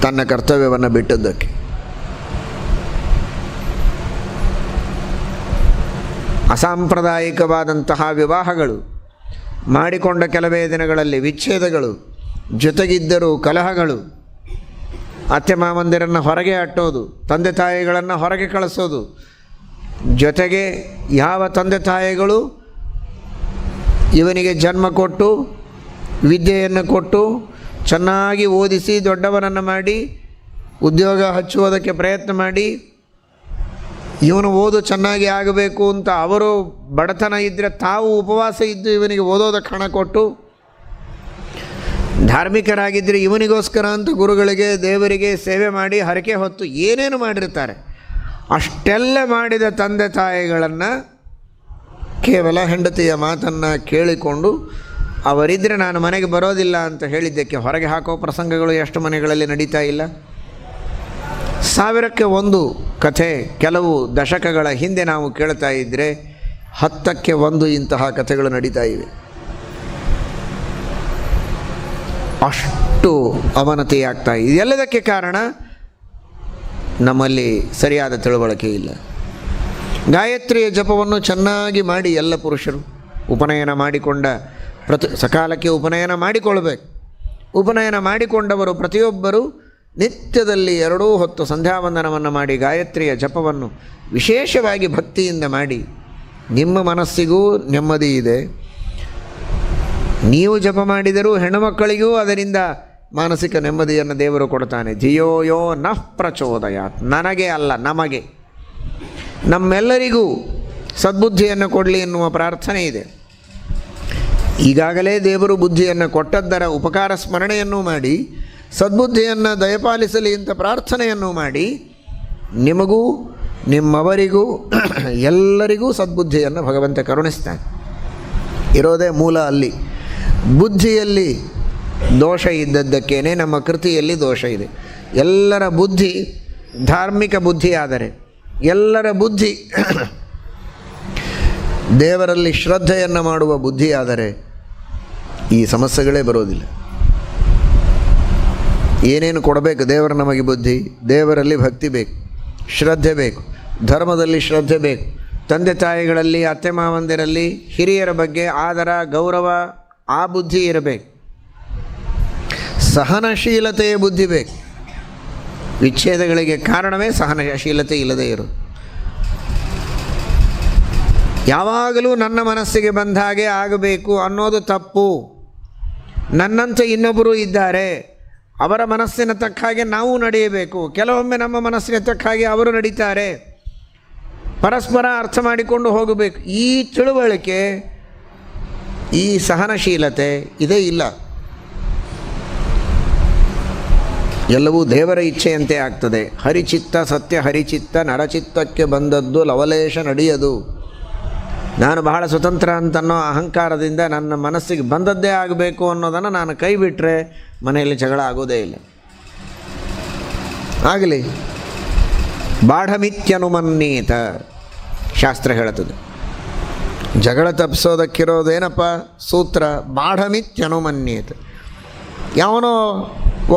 ತನ್ನ ಕರ್ತವ್ಯವನ್ನು ಬಿಟ್ಟದ್ದಕ್ಕೆ. ಅಸಾಂಪ್ರದಾಯಿಕವಾದಂತಹ ವಿವಾಹಗಳು, ಮಾಡಿಕೊಂಡ ಕೆಲವೇ ದಿನಗಳಲ್ಲಿ ವಿಚ್ಛೇದಗಳು, ಜೊತೆಗಿದ್ದರೂ ಕಲಹಗಳು, ಅತ್ತೆ ಮಾವಂದಿರನ್ನು ಹೊರಗೆ ಅಟ್ಟೋದು, ತಂದೆ ತಾಯಿಗಳನ್ನು ಹೊರಗೆ ಕಳಿಸೋದು, ಜೊತೆಗೆ ಯಾವ ತಂದೆ ತಾಯಿಗಳು ಇವನಿಗೆ ಜನ್ಮ ಕೊಟ್ಟು ವಿದ್ಯೆಯನ್ನು ಕೊಟ್ಟು ಚೆನ್ನಾಗಿ ಓದಿಸಿ ದೊಡ್ಡವನನ್ನು ಮಾಡಿ ಉದ್ಯೋಗ ಹಚ್ಚುವುದಕ್ಕೆ ಪ್ರಯತ್ನ ಮಾಡಿ ಇವನು ಓದು ಚೆನ್ನಾಗಿ ಆಗಬೇಕು ಅಂತ ಅವರು ಬಡತನ ಇದ್ದರೆ ತಾವು ಉಪವಾಸ ಇದ್ದು ಇವನಿಗೆ ಓದೋದಕ್ಕೆ ಹಣ ಕೊಟ್ಟು, ಧಾರ್ಮಿಕರಾಗಿದ್ದರೆ ಇವನಿಗೋಸ್ಕರ ಅಂತ ಗುರುಗಳಿಗೆ ದೇವರಿಗೆ ಸೇವೆ ಮಾಡಿ ಹರಕೆ ಹೊತ್ತು ಏನೇನು ಮಾಡಿರ್ತಾರೆ. ಅಷ್ಟೆಲ್ಲ ಮಾಡಿದ ತಂದೆ ತಾಯಿಗಳನ್ನು ಕೇವಲ ಹೆಂಡತಿಯ ಮಾತನ್ನು ಕೇಳಿಕೊಂಡು ಅವರಿದ್ದರೆ ನಾನು ಮನೆಗೆ ಬರೋದಿಲ್ಲ ಅಂತ ಹೇಳಿದ್ದಕ್ಕೆ ಹೊರಗೆ ಹಾಕೋ ಪ್ರಸಂಗಗಳು ಎಷ್ಟು ಮನೆಗಳಲ್ಲಿ ನಡೀತಾ ಇಲ್ಲ. 1000ಕ್ಕೆ 1 ಕಥೆ ಕೆಲವು ದಶಕಗಳ ಹಿಂದೆ ನಾವು ಕೇಳ್ತಾ ಇದ್ದರೆ 10ಕ್ಕೆ 1 ಇಂತಹ ಕಥೆಗಳು ನಡೀತಾ ಇವೆ. ಅಷ್ಟು ಅವನತಿಯಾಗ್ತಾ ಇದೆ. ಎಲ್ಲದಕ್ಕೆ ಕಾರಣ ನಮ್ಮಲ್ಲಿ ಸರಿಯಾದ ತಿಳುವಳಿಕೆ ಇಲ್ಲ. ಗಾಯತ್ರಿಯ ಜಪವನ್ನು ಚೆನ್ನಾಗಿ ಮಾಡಿ ಎಲ್ಲ ಪುರುಷರು ಉಪನಯನ ಮಾಡಿಕೊಂಡ ಸಕಾಲಕ್ಕೆ ಉಪನಯನ ಮಾಡಿಕೊಳ್ಬೇಕು. ಉಪನಯನ ಮಾಡಿಕೊಂಡವರು ಪ್ರತಿಯೊಬ್ಬರು ನಿತ್ಯದಲ್ಲಿ 2 ಹೊತ್ತು ಸಂಧ್ಯಾವಂದನವನ್ನು ಮಾಡಿ ಗಾಯತ್ರಿಯ ಜಪವನ್ನು ವಿಶೇಷವಾಗಿ ಭಕ್ತಿಯಿಂದ ಮಾಡಿ ನಿಮ್ಮ ಮನಸ್ಸಿಗೂ ನೆಮ್ಮದಿ ಇದೆ. ನೀವು ಜಪ ಮಾಡಿದರೂ ಹೆಣ್ಣುಮಕ್ಕಳಿಗೂ ಅದರಿಂದ ಮಾನಸಿಕ ನೆಮ್ಮದಿಯನ್ನು ದೇವರು ಕೊಡ್ತಾನೆ. ಧಿಯೋ ಯೋ ನಃ ಪ್ರಚೋದಯಾತ್, ನನಗೆ ಅಲ್ಲ ನಮಗೆ, ನಮ್ಮೆಲ್ಲರಿಗೂ ಸದ್ಬುದ್ಧಿಯನ್ನು ಕೊಡಲಿ ಎನ್ನುವ ಪ್ರಾರ್ಥನೆ ಇದೆ. ಈಗಾಗಲೇ ದೇವರು ಬುದ್ಧಿಯನ್ನು ಕೊಟ್ಟದ್ದರ ಉಪಕಾರ ಸ್ಮರಣೆಯನ್ನು ಮಾಡಿ ಸದ್ಬುದ್ಧಿಯನ್ನು ದಯಪಾಲಿಸಲಿ ಅಂತ ಪ್ರಾರ್ಥನೆಯನ್ನು ಮಾಡಿ ನಿಮಗೂ ನಿಮ್ಮವರಿಗೂ ಎಲ್ಲರಿಗೂ ಸದ್ಬುದ್ಧಿಯನ್ನು ಭಗವಂತ ಕರುಣಿಸ್ತಾನೆ. ಇರೋದೇ ಮೂಲ ಅಲ್ಲಿ. ಬುದ್ಧಿಯಲ್ಲಿ ದೋಷ ಇದ್ದದ್ದಕ್ಕೇನೆ ನಮ್ಮ ಕೃತಿಯಲ್ಲಿ ದೋಷ ಇದೆ. ಎಲ್ಲರ ಬುದ್ಧಿ ಧಾರ್ಮಿಕ ಬುದ್ಧಿ ಆದರೆ, ಎಲ್ಲರ ಬುದ್ಧಿ ದೇವರಲ್ಲಿ ಶ್ರದ್ಧೆಯನ್ನು ಮಾಡುವ ಬುದ್ಧಿ ಆದರೆ ಈ ಸಮಸ್ಯೆಗಳೇ ಬರೋದಿಲ್ಲ. ಏನೇನು ಕೊಡಬೇಕು ದೇವರು ನಮಗೆ? ಬುದ್ಧಿ, ದೇವರಲ್ಲಿ ಭಕ್ತಿ ಬೇಕು, ಶ್ರದ್ಧೆ ಬೇಕು, ಧರ್ಮದಲ್ಲಿ ಶ್ರದ್ಧೆ ಬೇಕು, ತಂದೆ ತಾಯಿಗಳಲ್ಲಿ, ಅತ್ತೆ ಮಾವಂದಿರಲ್ಲಿ ಹಿರಿಯರ ಬಗ್ಗೆ ಆದರ ಗೌರವ, ಆ ಬುದ್ಧಿ ಇರಬೇಕು. ಸಹನಶೀಲತೆಯ ಬುದ್ಧಿ ಬೇಕು. ವಿಚ್ಛೇದಗಳಿಗೆ ಕಾರಣವೇ ಸಹನಶೀಲತೆ ಇಲ್ಲದೇ ಇರೋದು. ಯಾವಾಗಲೂ ನನ್ನ ಮನಸ್ಸಿಗೆ ಬಂದ ಹಾಗೆ ಆಗಬೇಕು ಅನ್ನೋದು ತಪ್ಪು. ನನ್ನಂತೆ ಇನ್ನೊಬ್ಬರು ಇದ್ದಾರೆ, ಅವರ ಮನಸ್ಸಿನ ತಕ್ಕ ಹಾಗೆ ನಾವು ನಡೆಯಬೇಕು. ಕೆಲವೊಮ್ಮೆ ನಮ್ಮ ಮನಸ್ಸಿನ ತಕ್ಕ ಹಾಗೆ ಅವರು ನಡೀತಾರೆ. ಪರಸ್ಪರ ಅರ್ಥ ಮಾಡಿಕೊಂಡು ಹೋಗಬೇಕು. ಈ ತಿಳುವಳಿಕೆ, ಈ ಸಹನಶೀಲತೆ ಇದೇ ಇಲ್ಲ. ಎಲ್ಲವೂ ದೇವರ ಇಚ್ಛೆಯಂತೆ ಆಗ್ತದೆ. ಹರಿಚಿತ್ತ ಸತ್ಯ ಹರಿಚಿತ್ತ ನರಚಿತ್ತಕ್ಕೆ ಬಂದದ್ದು ಲವಲೇಶ ನಡೆಯದು. ನಾನು ಬಹಳ ಸ್ವತಂತ್ರ ಅಂತನ್ನೋ ಅಹಂಕಾರದಿಂದ ನನ್ನ ಮನಸ್ಸಿಗೆ ಬಂದದ್ದೇ ಆಗಬೇಕು ಅನ್ನೋದನ್ನು ನಾನು ಕೈ ಬಿಟ್ಟರೆ ಮನೆಯಲ್ಲಿ ಜಗಳ ಆಗೋದೇ ಇಲ್ಲ. ಆಗಲಿ. ಬಾಢಮಿತ್ಯನುಮನ್ಯೇತ ಶಾಸ್ತ್ರ ಹೇಳುತ್ತದೆ. ಜಗಳ ತಪ್ಪಿಸೋದಕ್ಕಿರೋದೇನಪ್ಪ ಸೂತ್ರ? ಬಾಢಮಿತ್ಯನುಮನ್ಯೇತ. ಯಾವನೋ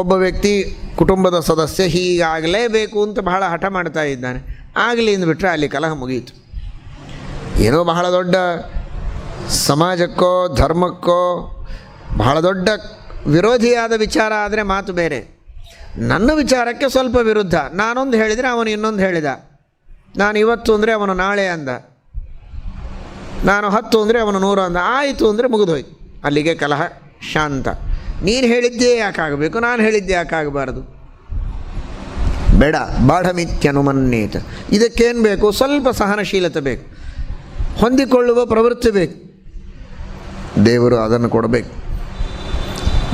ಒಬ್ಬ ವ್ಯಕ್ತಿ, ಕುಟುಂಬದ ಸದಸ್ಯ ಹೀಗಾಗಲೇಬೇಕು ಅಂತ ಬಹಳ ಹಠ ಮಾಡ್ತಾ ಇದ್ದಾನೆ. ಆಗಲಿ ಅಂದುಬಿಟ್ರೆ ಅಲ್ಲಿ ಕಲಹ ಮುಗಿಯಿತು. ಏನೋ ಬಹಳ ದೊಡ್ಡ ಸಮಾಜಕ್ಕೋ ಧರ್ಮಕ್ಕೋ ಬಹಳ ದೊಡ್ಡ ವಿರೋಧಿಯಾದ ವಿಚಾರ ಆದರೆ ಮಾತು ಬೇರೆ. ನನ್ನ ವಿಚಾರಕ್ಕೆ ಸ್ವಲ್ಪ ವಿರುದ್ಧ, ನಾನೊಂದು ಹೇಳಿದರೆ ಅವನು ಇನ್ನೊಂದು ಹೇಳಿದ. ನಾನು ಇವತ್ತು ಅಂದರೆ ಅವನು ನಾಳೆ ಅಂದ, ನಾನು 10 ಅಂದರೆ ಅವನು 100 ಅಂದ. ಆಯಿತು ಅಂದರೆ ಮುಗಿದೋಯ್ತು, ಅಲ್ಲಿಗೆ ಕಲಹ ಶಾಂತ. ನೀನು ಹೇಳಿದ್ದೇ ಯಾಕಾಗಬೇಕು, ನಾನು ಹೇಳಿದ್ದೇ ಯಾಕಾಗಬಾರ್ದು? ಬೇಡ. ಬಾಢಮಿತ್ಯನುಮನ್ಯೇತ. ಇದಕ್ಕೇನು ಬೇಕು? ಸ್ವಲ್ಪ ಸಹನಶೀಲತೆ ಬೇಕು, ಹೊಂದಿಕೊಳ್ಳುವ ಪ್ರವೃತ್ತಿ ಬೇಕು. ದೇವರು ಅದನ್ನು ಕೊಡಬೇಕು.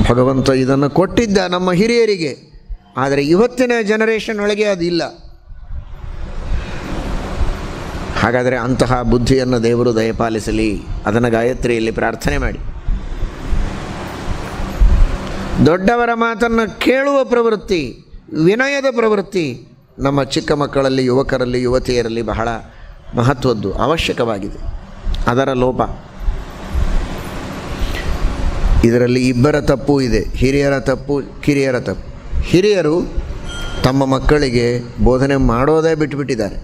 ಭಗವಂತ ಇದನ್ನು ಕೊಟ್ಟಿದ್ದ ನಮ್ಮ ಹಿರಿಯರಿಗೆ, ಆದರೆ ಇವತ್ತಿನ ಜನರೇಷನ್ ಒಳಗೆ ಅದಿಲ್ಲ. ಹಾಗಾದರೆ ಅಂತಹ ಬುದ್ಧಿಯನ್ನು ದೇವರು ದಯಪಾಲಿಸಲಿ. ಅದನ್ನು ಗಾಯತ್ರಿಯಲ್ಲಿ ಪ್ರಾರ್ಥನೆ ಮಾಡಿ. ದೊಡ್ಡವರ ಮಾತನ್ನು ಕೇಳುವ ಪ್ರವೃತ್ತಿ, ವಿನಯದ ಪ್ರವೃತ್ತಿ ನಮ್ಮ ಚಿಕ್ಕ ಮಕ್ಕಳಲ್ಲಿ, ಯುವಕರಲ್ಲಿ, ಯುವತಿಯರಲ್ಲಿ ಬಹಳ ಮಹತ್ವದ್ದು, ಅವಶ್ಯಕವಾಗಿದೆ. ಅದರ ಲೋಪ. ಇದರಲ್ಲಿ ಇಬ್ಬರ ತಪ್ಪು ಇದೆ, ಹಿರಿಯರ ತಪ್ಪು, ಕಿರಿಯರ ತಪ್ಪು. ಹಿರಿಯರು ತಮ್ಮ ಮಕ್ಕಳಿಗೆ ಬೋಧನೆ ಮಾಡೋದೇ ಬಿಟ್ಟುಬಿಟ್ಟಿದ್ದಾರೆ.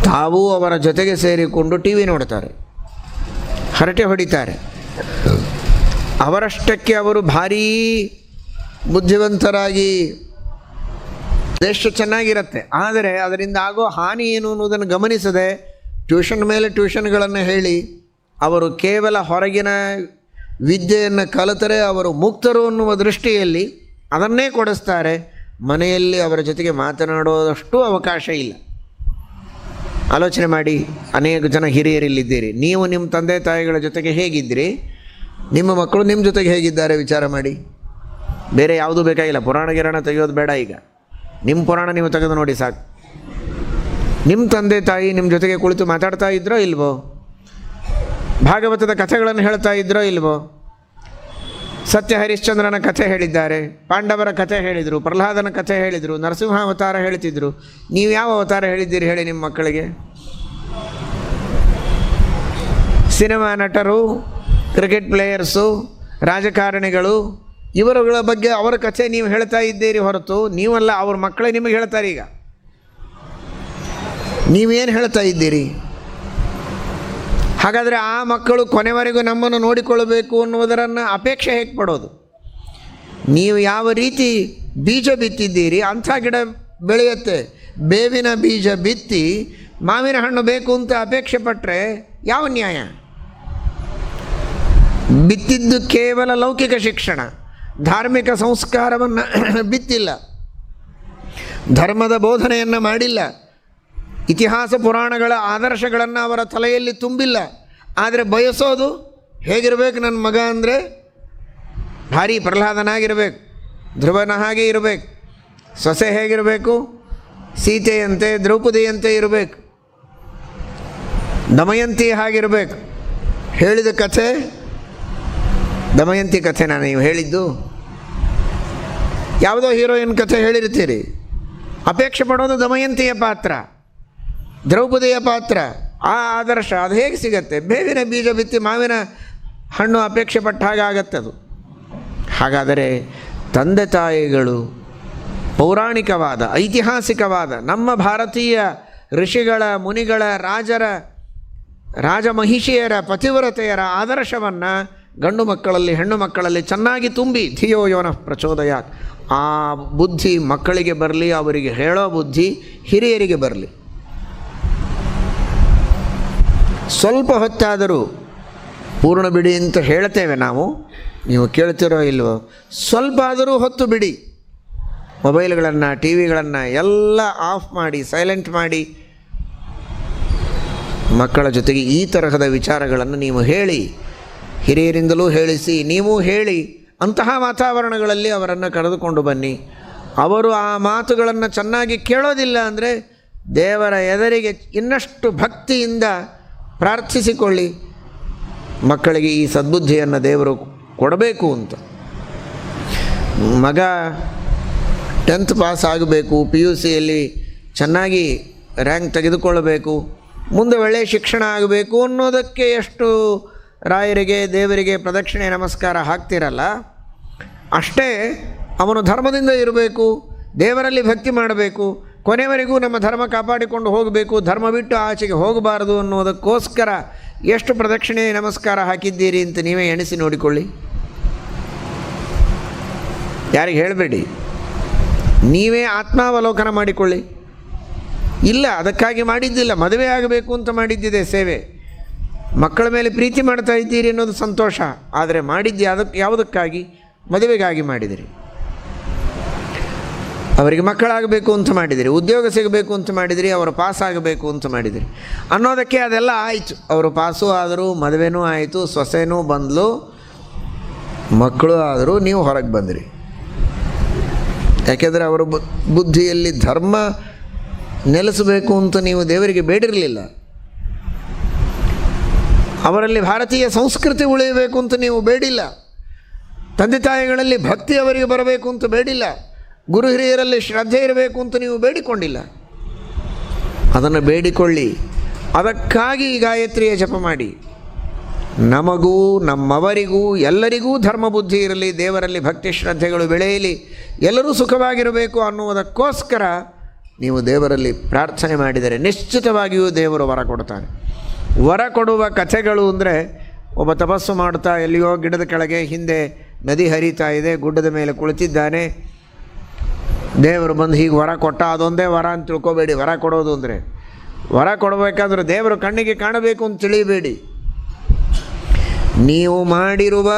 ತಾವೂ ಅವರ ಜೊತೆಗೆ ಸೇರಿಕೊಂಡು ಟಿ ವಿ ನೋಡ್ತಾರೆ, ಹರಟೆ ಹೊಡಿತಾರೆ. ಅವರಷ್ಟಕ್ಕೆ ಅವರು ಭಾರೀ ಬುದ್ಧಿವಂತರಾಗಿ ದೇಶ ಚೆನ್ನಾಗಿರುತ್ತೆ. ಆದರೆ ಅದರಿಂದ ಆಗೋ ಹಾನಿ ಏನು ಅನ್ನೋದನ್ನು ಗಮನಿಸದೆ ಟ್ಯೂಷನ್ ಮೇಲೆ ಟ್ಯೂಷನ್ಗಳನ್ನು ಹೇಳಿ ಅವರು ಕೇವಲ ಹೊರಗಿನ ವಿದ್ಯೆಯನ್ನು ಕಲಿತರೆ ಅವರು ಮುಕ್ತರು ಅನ್ನುವ ದೃಷ್ಟಿಯಲ್ಲಿ ಅದನ್ನೇ ಕೊಡಿಸ್ತಾರೆ. ಮನೆಯಲ್ಲಿ ಅವರ ಜೊತೆಗೆ ಮಾತನಾಡೋದಷ್ಟು ಅವಕಾಶ ಇಲ್ಲ. ಆಲೋಚನೆ ಮಾಡಿ. ಅನೇಕ ಜನ ಹಿರಿಯರಿಲ್ಲಿದ್ದೀರಿ. ನೀವು ನಿಮ್ಮ ತಂದೆ ತಾಯಿಗಳ ಜೊತೆಗೆ ಹೇಗಿದ್ದೀರಿ? ನಿಮ್ಮ ಮಕ್ಕಳು ನಿಮ್ಮ ಜೊತೆಗೆ ಹೇಗಿದ್ದಾರೆ ವಿಚಾರ ಮಾಡಿ. ಬೇರೆ ಯಾವುದೂ ಬೇಕಾಗಿಲ್ಲ. ಪುರಾಣ ಗಿರಾಣ ತೆಗೆಯೋದು ಬೇಡ. ಈಗ ನಿಮ್ಮ ಪುರಾಣ ನೀವು ತೆಗೆದು ನೋಡಿ ಸಾಕು. ನಿಮ್ಮ ತಂದೆ ತಾಯಿ ನಿಮ್ಮ ಜೊತೆಗೆ ಕುಳಿತು ಮಾತಾಡ್ತಾ ಇದ್ರೋ ಇಲ್ವೋ? ಭಾಗವತದ ಕಥೆಗಳನ್ನು ಹೇಳ್ತಾ ಇದ್ರೋ ಇಲ್ವೋ? ಸತ್ಯ ಹರಿಶ್ಚಂದ್ರನ ಕಥೆ ಹೇಳಿದ್ದಾರೆ, ಪಾಂಡವರ ಕಥೆ ಹೇಳಿದರು, ಪ್ರಹ್ಲಾದನ ಕಥೆ ಹೇಳಿದರು, ನರಸಿಂಹಾವತಾರ ಹೇಳ್ತಿದ್ರು. ನೀವು ಯಾವ ಅವತಾರ ಹೇಳಿದ್ದೀರಿ ಹೇಳಿ ನಿಮ್ಮ ಮಕ್ಕಳಿಗೆ? ಸಿನಿಮಾ ನಟರು, ಕ್ರಿಕೆಟ್ ಪ್ಲೇಯರ್ಸು, ರಾಜಕಾರಣಿಗಳು, ಇವರುಗಳ ಬಗ್ಗೆ ಅವರ ಕಥೆ ನೀವು ಹೇಳ್ತಾ ಇದ್ದೀರಿ ಹೊರತು ನೀವಲ್ಲ, ಅವ್ರ ಮಕ್ಕಳೇ ನಿಮಗೆ ಹೇಳ್ತಾರೆ. ಈಗ ನೀವೇನು ಹೇಳ್ತಾ ಇದ್ದೀರಿ? ಹಾಗಾದರೆ ಆ ಮಕ್ಕಳು ಕೊನೆವರೆಗೂ ನಮ್ಮನ್ನು ನೋಡಿಕೊಳ್ಳಬೇಕು ಅನ್ನುವುದರನ್ನು ಅಪೇಕ್ಷೆ ಹೇಗೆ ಪಡೋದು? ನೀವು ಯಾವ ರೀತಿ ಬೀಜ ಬಿತ್ತಿದ್ದೀರಿ ಅಂಥ ಗಿಡ ಬೆಳೆಯುತ್ತೆ. ಬೇವಿನ ಬೀಜ ಬಿತ್ತಿ ಮಾವಿನ ಹಣ್ಣು ಬೇಕು ಅಂತ ಅಪೇಕ್ಷೆ ಪಟ್ಟರೆ ಯಾವ ನ್ಯಾಯ? ಬಿತ್ತಿದ್ದು ಕೇವಲ ಲೌಕಿಕ ಶಿಕ್ಷಣ, ಧಾರ್ಮಿಕ ಸಂಸ್ಕಾರವನ್ನು ಬಿತ್ತಿಲ್ಲ, ಧರ್ಮದ ಬೋಧನೆಯನ್ನು ಮಾಡಿಲ್ಲ, ಇತಿಹಾಸ ಪುರಾಣಗಳ ಆದರ್ಶಗಳನ್ನು ಅವರ ತಲೆಯಲ್ಲಿ ತುಂಬಿಲ್ಲ. ಆದರೆ ಬಯಸೋದು ಹೇಗಿರಬೇಕು ನನ್ನ ಮಗ ಅಂದರೆ ಭಾರಿ ಪ್ರಹ್ಲಾದನಾಗಿರಬೇಕು, ಧ್ರುವನ ಹಾಗೆ ಇರಬೇಕು. ಸೊಸೆ ಹೇಗಿರಬೇಕು? ಸೀತೆಯಂತೆ, ದ್ರೌಪದಿಯಂತೆ ಇರಬೇಕು. ದಮಯಂತಿ ಹಾಗಿರಬೇಕು. ಹೇಳಿದ ಕಥೆ ದಮಯಂತಿ ಕಥೆನಾ ನೀವು ಹೇಳಿದ್ದು? ಯಾವುದೋ ಹೀರೋಯಿನ್ ಕಥೆ ಹೇಳಿರ್ತೀರಿ. ಅಪೇಕ್ಷೆ ಪಡೋದು ದಮಯಂತಿಯ ಪಾತ್ರ, ದ್ರೌಪದಿಯ ಪಾತ್ರ. ಆ ಆದರ್ಶ ಅದು ಹೇಗೆ ಸಿಗತ್ತೆ? ಬೇವಿನ ಬೀಜ ಬಿತ್ತಿ ಮಾವಿನ ಹಣ್ಣು ಅಪೇಕ್ಷೆ ಪಟ್ಟ ಹಾಗಾಗತ್ತದು. ಹಾಗಾದರೆ ತಂದೆ ತಾಯಿಗಳು ಪೌರಾಣಿಕವಾದ, ಐತಿಹಾಸಿಕವಾದ ನಮ್ಮ ಭಾರತೀಯ ಋಷಿಗಳ, ಮುನಿಗಳ, ರಾಜಮಹಿಷಿಯರ, ಪತಿವ್ರತೆಯರ ಆದರ್ಶವನ್ನು ಗಂಡು ಮಕ್ಕಳಲ್ಲಿ, ಹೆಣ್ಣು ಮಕ್ಕಳಲ್ಲಿ ಚೆನ್ನಾಗಿ ತುಂಬಿ ಧಿಯೋ ಯೋನಃ ಪ್ರಚೋದಯಾತ್, ಆ ಬುದ್ಧಿ ಮಕ್ಕಳಿಗೆ ಬರಲಿ, ಅವರಿಗೆ ಹೇಳೋ ಬುದ್ಧಿ ಹಿರಿಯರಿಗೆ ಬರಲಿ. ಸ್ವಲ್ಪ ಹೊತ್ತಾದರೂ ಪೂರ್ಣ ಬಿಡಿ ಅಂತ ಹೇಳ್ತೇವೆ ನಾವು, ನೀವು ಕೇಳ್ತಿರೋ ಇಲ್ವೋ? ಸ್ವಲ್ಪ ಆದರೂ ಹೊತ್ತು ಬಿಡಿ. ಮೊಬೈಲ್ಗಳನ್ನು, ಟಿ ವಿಗಳನ್ನು ಎಲ್ಲ ಆಫ್ ಮಾಡಿ, ಸೈಲೆಂಟ್ ಮಾಡಿ, ಮಕ್ಕಳ ಜೊತೆಗೆ ಈ ತರಹದ ವಿಚಾರಗಳನ್ನು ನೀವು ಹೇಳಿ, ಹಿರಿಯರಿಂದಲೂ ಹೇಳಿಸಿ, ನೀವು ಹೇಳಿ. ಅಂತಹ ವಾತಾವರಣಗಳಲ್ಲಿ ಅವರನ್ನು ಕರೆದುಕೊಂಡು ಬನ್ನಿ. ಅವರು ಆ ಮಾತುಗಳನ್ನು ಚೆನ್ನಾಗಿ ಕೇಳೋದಿಲ್ಲ ಅಂದರೆ ದೇವರ ಎದುರಿಗೆ ಇನ್ನಷ್ಟು ಭಕ್ತಿಯಿಂದ ಪ್ರಾರ್ಥಿಸಿಕೊಳ್ಳಿ, ಮಕ್ಕಳಿಗೆ ಈ ಸದ್ಬುದ್ಧಿಯನ್ನು ದೇವರು ಕೊಡಬೇಕು ಅಂತ. ಮಗ 10th ಪಾಸ್ ಆಗಬೇಕು, PUCಯಲ್ಲಿ ಚೆನ್ನಾಗಿ ರ್ಯಾಂಕ್ ತೆಗೆದುಕೊಳ್ಳಬೇಕು, ಮುಂದೆ ಒಳ್ಳೆಯ ಶಿಕ್ಷಣ ಆಗಬೇಕು ಅನ್ನೋದಕ್ಕೆ ಎಷ್ಟು ರಾಯರಿಗೆ, ದೇವರಿಗೆ ಪ್ರದಕ್ಷಿಣೆ ನಮಸ್ಕಾರ ಹಾಕ್ತಿರಲ್ಲ, ಅಷ್ಟೇ ಅವನು ಧರ್ಮದಿಂದ ಇರಬೇಕು, ದೇವರಲ್ಲಿ ಭಕ್ತಿ ಮಾಡಬೇಕು, ಕೊನೆವರೆಗೂ ನಮ್ಮ ಧರ್ಮ ಕಾಪಾಡಿಕೊಂಡು ಹೋಗಬೇಕು, ಧರ್ಮ ಬಿಟ್ಟು ಆಚೆಗೆ ಹೋಗಬಾರದು ಅನ್ನೋದಕ್ಕೋಸ್ಕರ ಎಷ್ಟು ಪ್ರದಕ್ಷಿಣೆ ನಮಸ್ಕಾರ ಹಾಕಿದ್ದೀರಿ ಅಂತ ನೀವೇ ಎಣಿಸಿ ನೋಡಿಕೊಳ್ಳಿ. ಯಾರಿಗೆ ಹೇಳಬೇಡಿ, ನೀವೇ ಆತ್ಮಾವಲೋಕನ ಮಾಡಿಕೊಳ್ಳಿ. ಇಲ್ಲ, ಅದಕ್ಕಾಗಿ ಮಾಡಿದ್ದಿಲ್ಲ, ಮದುವೆ ಆಗಬೇಕು ಅಂತ ಮಾಡಿದ್ದಿದೆ ಸೇವೆ, ಮಕ್ಕಳ ಮೇಲೆ ಪ್ರೀತಿ ಮಾಡ್ತಾ ಇದ್ದೀರಿ ಅನ್ನೋದು ಸಂತೋಷ. ಆದರೆ ಮಾಡಿದ್ದೆ ಯಾವುದಕ್ಕಾಗಿ? ಮದುವೆಗಾಗಿ ಮಾಡಿದಿರಿ. ಅವರಿಗೆ ಮಕ್ಕಳಾಗಬೇಕು ಅಂತ ಮಾಡಿದಿರಿ, ಉದ್ಯೋಗ ಸಿಗಬೇಕು ಅಂತ ಮಾಡಿದಿರಿ, ಅವರು ಪಾಸ್ ಆಗಬೇಕು ಅಂತ ಮಾಡಿದಿರಿ ಅನ್ನೋದಕ್ಕೆ ಅದೆಲ್ಲ ಆಯಿತು. ಅವರು ಪಾಸು ಆದರೂ, ಮದುವೆನೂ ಆಯಿತು, ಸೊಸೆನೂ ಬಂದಳು, ಮಕ್ಕಳು ಆದರೂ, ನೀವು ಹೊರಗೆ ಬಂದಿರಿ. ಯಾಕೆಂದರೆ ಅವರ ಬುದ್ಧಿಯಲ್ಲಿ ಧರ್ಮ ನೆಲೆಸಬೇಕು ಅಂತ ನೀವು ದೇವರಿಗೆ ಬೇಡಿರಲಿಲ್ಲ. ಅವರಲ್ಲಿ ಭಾರತೀಯ ಸಂಸ್ಕೃತಿ ಉಳಿಯಬೇಕು ಅಂತ ನೀವು ಬೇಡಿಲ್ಲ. ತಂದೆ ತಾಯಿಗಳಲ್ಲಿ ಭಕ್ತಿ ಅವರಿಗೆ ಬರಬೇಕು ಅಂತ ಬೇಡಿಲ್ಲ. ಗುರು ಹಿರಿಯರಲ್ಲಿ ಶ್ರದ್ಧೆ ಇರಬೇಕು ಅಂತ ನೀವು ಬೇಡಿಕೊಂಡಿಲ್ಲ. ಅದನ್ನು ಬೇಡಿಕೊಳ್ಳಿ. ಅದಕ್ಕಾಗಿ ಗಾಯತ್ರಿಯ ಜಪ ಮಾಡಿ. ನಮಗೂ ನಮ್ಮವರಿಗೂ ಎಲ್ಲರಿಗೂ ಧರ್ಮ ಬುದ್ಧಿ ಇರಲಿ, ದೇವರಲ್ಲಿ ಭಕ್ತಿ ಶ್ರದ್ಧೆಗಳು ಬೆಳೆಯಲಿ, ಎಲ್ಲರೂ ಸುಖವಾಗಿರಬೇಕು ಅನ್ನುವುದಕ್ಕೋಸ್ಕರ ನೀವು ದೇವರಲ್ಲಿ ಪ್ರಾರ್ಥನೆ ಮಾಡಿದರೆ ನಿಶ್ಚಿತವಾಗಿಯೂ ದೇವರು ವರ ಕೊಡ್ತಾನೆ. ವರ ಕೊಡುವ ಕಥೆಗಳು ಅಂದರೆ, ಒಬ್ಬ ತಪಸ್ಸು ಮಾಡ್ತಾ ಎಲ್ಲಿಯೋ ಗಿಡದ ಕೆಳಗೆ, ಹಿಂದೆ ನದಿ ಹರಿತಾ ಇದೆ, ಗುಡ್ಡದ ಮೇಲೆ ಕುಳಿತಿದ್ದಾನೆ, ದೇವರು ಬಂದು ಹೀಗೆ ವರ ಕೊಟ್ಟ. ಅದೊಂದೇ ವರ ಅಂತ ತಿಳ್ಕೊಬೇಡಿ. ವರ ಕೊಡೋದು ಅಂದರೆ, ವರ ಕೊಡಬೇಕಾದ್ರೆ ದೇವರು ಕಣ್ಣಿಗೆ ಕಾಣಬೇಕು ಅಂತ ತಿಳಿಯಬೇಡಿ. ನೀವು ಮಾಡಿರುವ,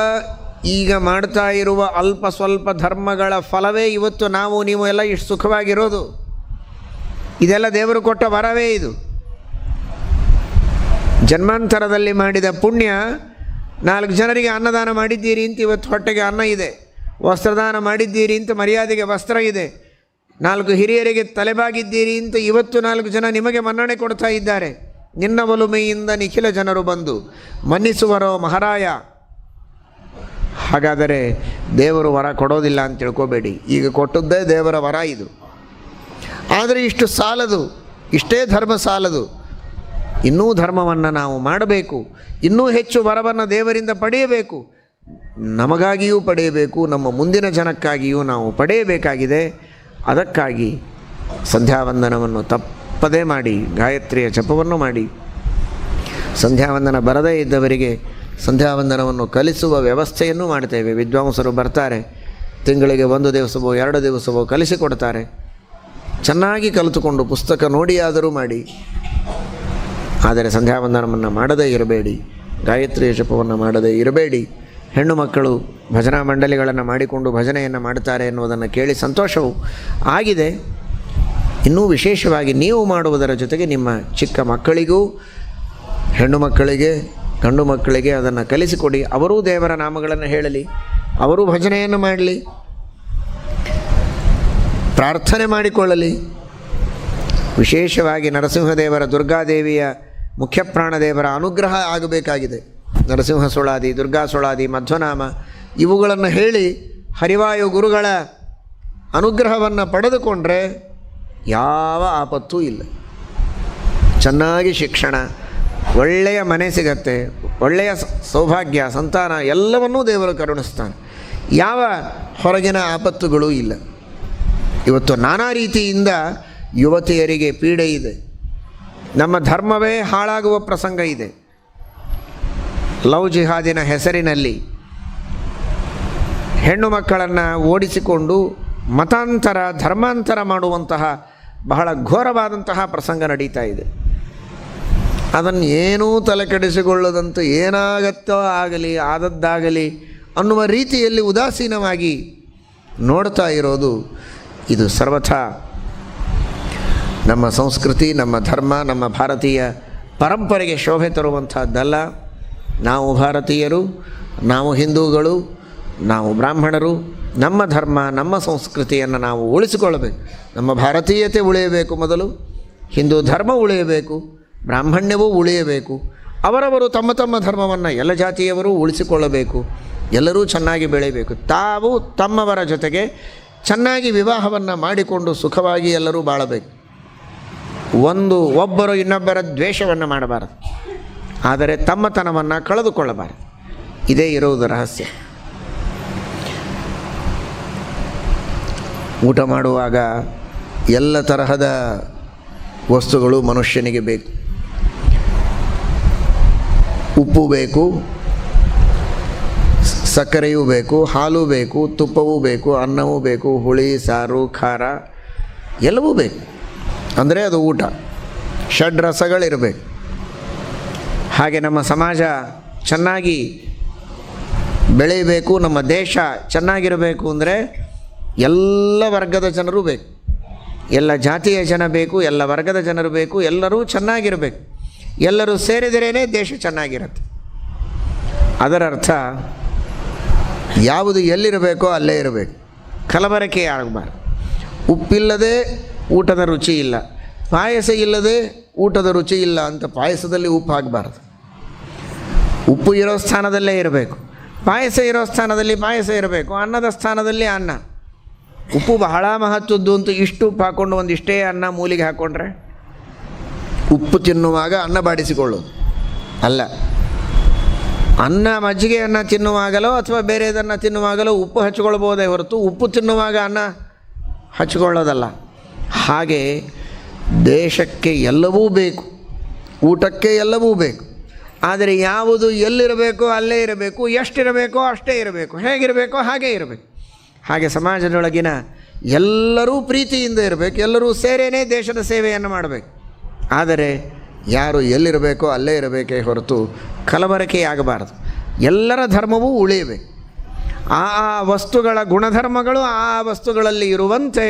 ಈಗ ಮಾಡ್ತಾ ಇರುವ ಅಲ್ಪ ಸ್ವಲ್ಪ ಧರ್ಮಗಳ ಫಲವೇ ಇವತ್ತು ನೀವು ಎಲ್ಲ ಇಷ್ಟು ಸುಖವಾಗಿರೋದು. ಇದೆಲ್ಲ ದೇವರು ಕೊಟ್ಟ ವರವೇ ಇದು. ಜನ್ಮಾಂತರದಲ್ಲಿ ಮಾಡಿದ ಪುಣ್ಯ, 4 ಜನರಿಗೆ ಅನ್ನದಾನ ಮಾಡಿದ್ದೀರಿ ಅಂತ ಇವತ್ತು ಹೊಟ್ಟೆಗೆ ಅನ್ನ ಇದೆ, ವಸ್ತ್ರದಾನ ಮಾಡಿದ್ದೀರಿ ಅಂತ ಮರ್ಯಾದೆಗೆ ವಸ್ತ್ರ ಇದೆ, 4 ಹಿರಿಯರಿಗೆ ತಲೆಬಾಗಿದ್ದೀರಿ ಅಂತ ಇವತ್ತು 4 ಜನ ನಿಮಗೆ ಮನ್ನಣೆ ಕೊಡ್ತಾ ಇದ್ದಾರೆ. ನಿನ್ನ ಒಲುಮೆಯಿಂದ ನಿಖಿಲ ಜನರು ಬಂದು ಮನ್ನಿಸುವರೋ ಮಹಾರಾಯ. ಹಾಗಾದರೆ ದೇವರು ವರ ಕೊಡೋದಿಲ್ಲ ಅಂತ ತಿಳ್ಕೊಬೇಡಿ. ಈಗ ಕೊಟ್ಟದ್ದೇ ದೇವರ ವರ ಇದು. ಆದರೆ ಇಷ್ಟು ಸಾಲದು, ಇಷ್ಟೇ ಧರ್ಮ ಸಾಲದು. ಇನ್ನೂ ಧರ್ಮವನ್ನು ನಾವು ಮಾಡಬೇಕು, ಇನ್ನೂ ಹೆಚ್ಚು ವರವನ್ನು ದೇವರಿಂದ ಪಡೆಯಬೇಕು. ನಮಗಾಗಿಯೂ ಪಡೆಯಬೇಕು, ನಮ್ಮ ಮುಂದಿನ ಜನಕ್ಕಾಗಿಯೂ ನಾವು ಪಡೆಯಬೇಕಾಗಿದೆ. ಅದಕ್ಕಾಗಿ ಸಂಧ್ಯಾವಂದನವನ್ನು ತಪ್ಪದೇ ಮಾಡಿ, ಗಾಯತ್ರಿಯ ಜಪವನ್ನು ಮಾಡಿ. ಸಂಧ್ಯಾವಂದನ ಬರದೇ ಇದ್ದವರಿಗೆ ಸಂಧ್ಯಾವಂದನವನ್ನು ಕಲಿಸುವ ವ್ಯವಸ್ಥೆಯನ್ನು ಮಾಡ್ತೇವೆ. ವಿದ್ವಾಂಸರು ಬರ್ತಾರೆ, ತಿಂಗಳಿಗೆ 1 ದಿವಸವೋ 2 ದಿವಸವೋ ಕಲಿಸಿಕೊಡ್ತಾರೆ. ಚೆನ್ನಾಗಿ ಕಲಿತುಕೊಂಡು ಪುಸ್ತಕ ನೋಡಿಯಾದರೂ ಮಾಡಿ. ಆದರೆ ಸಂಧ್ಯಾವಂದನವನ್ನು ಮಾಡದೇ ಇರಬೇಡಿ, ಗಾಯತ್ರಿಯ ಜಪವನ್ನು ಮಾಡದೇ ಇರಬೇಡಿ. ಹೆಣ್ಣು ಮಕ್ಕಳು ಭಜನಾ ಮಂಡಳಿಗಳನ್ನು ಮಾಡಿಕೊಂಡು ಭಜನೆಯನ್ನು ಮಾಡ್ತಾರೆ ಎನ್ನುವುದನ್ನು ಕೇಳಿ ಸಂತೋಷವೂ ಆಗಿದೆ. ಇನ್ನೂ ವಿಶೇಷವಾಗಿ ನೀವು ಮಾಡುವುದರ ಜೊತೆಗೆ ನಿಮ್ಮ ಚಿಕ್ಕ ಮಕ್ಕಳಿಗೂ, ಹೆಣ್ಣು ಮಕ್ಕಳಿಗೆ, ಗಂಡು ಮಕ್ಕಳಿಗೆ ಅದನ್ನು ಕಲಿಸಿಕೊಡಿ. ಅವರೂ ದೇವರ ನಾಮಗಳನ್ನು ಹೇಳಲಿ. ಅವರು ಭಜನೆಯನ್ನು ಮಾಡಲಿ, ಪ್ರಾರ್ಥನೆ ಮಾಡಿಕೊಳ್ಳಲಿ. ವಿಶೇಷವಾಗಿ ನರಸಿಂಹದೇವರ, ದುರ್ಗಾದೇವಿಯ, ಮುಖ್ಯಪ್ರಾಣದೇವರ ಅನುಗ್ರಹ ಆಗಬೇಕಾಗಿದೆ. ನರಸಿಂಹ ಸುಳಾದಿ, ದುರ್ಗಾ ಸುಳಾದಿ, ಮಧ್ವನಾಮ ಇವುಗಳನ್ನು ಹೇಳಿ ಹರಿವಾಯು ಗುರುಗಳ ಅನುಗ್ರಹವನ್ನು ಪಡೆದುಕೊಂಡ್ರೆ ಯಾವ ಆಪತ್ತೂ ಇಲ್ಲ. ಚೆನ್ನಾಗಿ ಶಿಕ್ಷಣ, ಒಳ್ಳೆಯ ಮನೆ ಸಿಗತ್ತೆ, ಒಳ್ಳೆಯ ಸೌಭಾಗ್ಯ, ಸಂತಾನ ಎಲ್ಲವನ್ನೂ ದೇವರು ಕರುಣಿಸ್ತಾನೆ. ಯಾವ ಹೊರಗಿನ ಆಪತ್ತುಗಳೂ ಇಲ್ಲ. ಇವತ್ತು ನಾನಾ ರೀತಿಯಿಂದ ಯುವತಿಯರಿಗೆ ಪೀಡೆ ಇದೆ. ನಮ್ಮ ಧರ್ಮವೇ ಹಾಳಾಗುವ ಪ್ರಸಂಗ ಇದೆ. ಲವ್ ಜಿಹಾದಿನ ಹೆಸರಿನಲ್ಲಿ ಹೆಣ್ಣು ಮಕ್ಕಳನ್ನು ಓಡಿಸಿಕೊಂಡು ಮತಾಂತರ, ಧರ್ಮಾಂತರ ಮಾಡುವಂತಹ ಬಹಳ ಘೋರವಾದಂತಹ ಪ್ರಸಂಗ ನಡೀತಾ ಇದೆ. ಅದನ್ನು ಏನೂ ತಲೆ ಕೆಡಿಸಿಕೊಳ್ಳದಂತೆ ಏನಾಗತ್ತೋ ಆಗಲಿ, ಆದದ್ದಾಗಲಿ ಅನ್ನುವ ರೀತಿಯಲ್ಲಿ ಉದಾಸೀನವಾಗಿ ನೋಡ್ತಾ ಇರೋದು ಇದು ಸರ್ವಥಾ ನಮ್ಮ ಸಂಸ್ಕೃತಿ, ನಮ್ಮ ಧರ್ಮ, ನಮ್ಮ ಭಾರತೀಯ ಪರಂಪರೆಗೆ ಶೋಭೆ ತರುವಂಥದ್ದಲ್ಲ. ನಾವು ಭಾರತೀಯರು, ನಾವು ಹಿಂದೂಗಳು, ನಾವು ಬ್ರಾಹ್ಮಣರು, ನಮ್ಮ ಧರ್ಮ, ನಮ್ಮ ಸಂಸ್ಕೃತಿಯನ್ನು ನಾವು ಉಳಿಸಿಕೊಳ್ಳಬೇಕು. ನಮ್ಮ ಭಾರತೀಯತೆ ಉಳಿಯಬೇಕು, ಮೊದಲು ಹಿಂದೂ ಧರ್ಮ ಉಳಿಯಬೇಕು, ಬ್ರಾಹ್ಮಣ್ಯವೂ ಉಳಿಯಬೇಕು. ಅವರವರು ತಮ್ಮ ತಮ್ಮ ಧರ್ಮವನ್ನು ಎಲ್ಲ ಜಾತಿಯವರು ಉಳಿಸಿಕೊಳ್ಳಬೇಕು. ಎಲ್ಲರೂ ಚೆನ್ನಾಗಿ ಬೆಳೆಯಬೇಕು. ತಾವು ತಮ್ಮವರ ಜೊತೆಗೆ ಚೆನ್ನಾಗಿ ವಿವಾಹವನ್ನು ಮಾಡಿಕೊಂಡು ಸುಖವಾಗಿ ಎಲ್ಲರೂ ಬಾಳಬೇಕು. ಒಬ್ಬರು ಇನ್ನೊಬ್ಬರ ದ್ವೇಷವನ್ನು ಮಾಡಬಾರದು, ಆದರೆ ತಮ್ಮತನವನ್ನು ಕಳೆದುಕೊಳ್ಳಬಾರದು. ಇದೇ ಇರುವುದು ರಹಸ್ಯ. ಊಟ ಮಾಡುವಾಗ ಎಲ್ಲ ತರಹದ ವಸ್ತುಗಳು ಮನುಷ್ಯನಿಗೆ ಬೇಕು. ಉಪ್ಪು ಬೇಕು, ಸಕ್ಕರೆಯೂ ಬೇಕು, ಹಾಲು ಬೇಕು, ತುಪ್ಪವೂ ಬೇಕು, ಅನ್ನವೂ ಬೇಕು, ಹುಳಿ, ಸಾರು, ಖಾರ ಎಲ್ಲವೂ ಬೇಕು. ಅಂದರೆ ಅದು ಊಟ. ಷಡ್ರಸಗಳಿರಬೇಕು. ಹಾಗೆ ನಮ್ಮ ಸಮಾಜ ಚೆನ್ನಾಗಿ ಬೆಳೆಯಬೇಕು, ನಮ್ಮ ದೇಶ ಚೆನ್ನಾಗಿರಬೇಕು ಅಂದರೆ ಎಲ್ಲ ವರ್ಗದ ಜನರು ಬೇಕು, ಎಲ್ಲ ಜಾತಿಯ ಜನ ಬೇಕು, ಎಲ್ಲ ವರ್ಗದ ಜನರು ಬೇಕು, ಎಲ್ಲರೂ ಚೆನ್ನಾಗಿರಬೇಕು. ಎಲ್ಲರೂ ಸೇರಿದರೇ ದೇಶ ಚೆನ್ನಾಗಿರುತ್ತೆ. ಅದರ ಅರ್ಥ ಯಾವುದು ಎಲ್ಲಿರಬೇಕೋ ಅಲ್ಲೇ ಇರಬೇಕು, ಕಲಬರಕೆ ಆಗಬಾರ್ದು. ಉಪ್ಪಿಲ್ಲದೆ ಊಟದ ರುಚಿ ಇಲ್ಲ, ಪಾಯಸ ಇಲ್ಲದೆ ಊಟದ ರುಚಿ ಇಲ್ಲ ಅಂತ ಪಾಯಸದಲ್ಲಿ ಉಪ್ಪು ಹಾಕಬಾರ್ದು. ಉಪ್ಪು ಇರೋ ಸ್ಥಾನದಲ್ಲೇ ಇರಬೇಕು, ಪಾಯಸ ಇರೋ ಸ್ಥಾನದಲ್ಲಿ ಪಾಯಸ ಇರಬೇಕು, ಅನ್ನದ ಸ್ಥಾನದಲ್ಲಿ ಅನ್ನ. ಉಪ್ಪು ಬಹಳ ಮಹತ್ವದ್ದು ಅಂತ ಇಷ್ಟು ಉಪ್ಪು ಹಾಕ್ಕೊಂಡು ಒಂದಿಷ್ಟೇ ಅನ್ನ ಮೂಲಿಗೆ ಹಾಕ್ಕೊಂಡ್ರೆ ಉಪ್ಪು ತಿನ್ನುವಾಗ ಅನ್ನ ಬಾಡಿಸಿಕೊಳ್ಳೋದು ಅಲ್ಲ. ಅನ್ನ, ಮಜ್ಜಿಗೆಯನ್ನು ತಿನ್ನುವಾಗಲೋ ಅಥವಾ ಬೇರೆದನ್ನು ತಿನ್ನುವಾಗಲೋ ಉಪ್ಪು ಹಚ್ಕೊಳ್ಬೋದೇ ಹೊರತು ಉಪ್ಪು ತಿನ್ನುವಾಗ ಅನ್ನ ಹಚ್ಕೊಳ್ಳೋದಲ್ಲ. ಹಾಗೆ ದೇಶಕ್ಕೆ ಎಲ್ಲವೂ ಬೇಕು, ಊಟಕ್ಕೆ ಎಲ್ಲವೂ ಬೇಕು. ಆದರೆ ಯಾವುದು ಎಲ್ಲಿರಬೇಕೋ ಅಲ್ಲೇ ಇರಬೇಕು, ಎಷ್ಟಿರಬೇಕೋ ಅಷ್ಟೇ ಇರಬೇಕು, ಹೇಗಿರಬೇಕೋ ಹಾಗೇ ಇರಬೇಕು. ಹಾಗೆ ಸಮಾಜದೊಳಗಿನ ಎಲ್ಲರೂ ಪ್ರೀತಿಯಿಂದ ಇರಬೇಕು, ಎಲ್ಲರೂ ಸೇರೇನೇ ದೇಶದ ಸೇವೆಯನ್ನು ಮಾಡಬೇಕು. ಆದರೆ ಯಾರು ಎಲ್ಲಿರಬೇಕೋ ಅಲ್ಲೇ ಇರಬೇಕೇ ಹೊರತು ಕಲಬರಕೆಯಾಗಬಾರದು. ಎಲ್ಲರ ಧರ್ಮವೂ ಉಳಿಯಬೇಕು. ಆ ವಸ್ತುಗಳ ಗುಣಧರ್ಮಗಳು ಆ ವಸ್ತುಗಳಲ್ಲಿ ಇರುವಂತೆ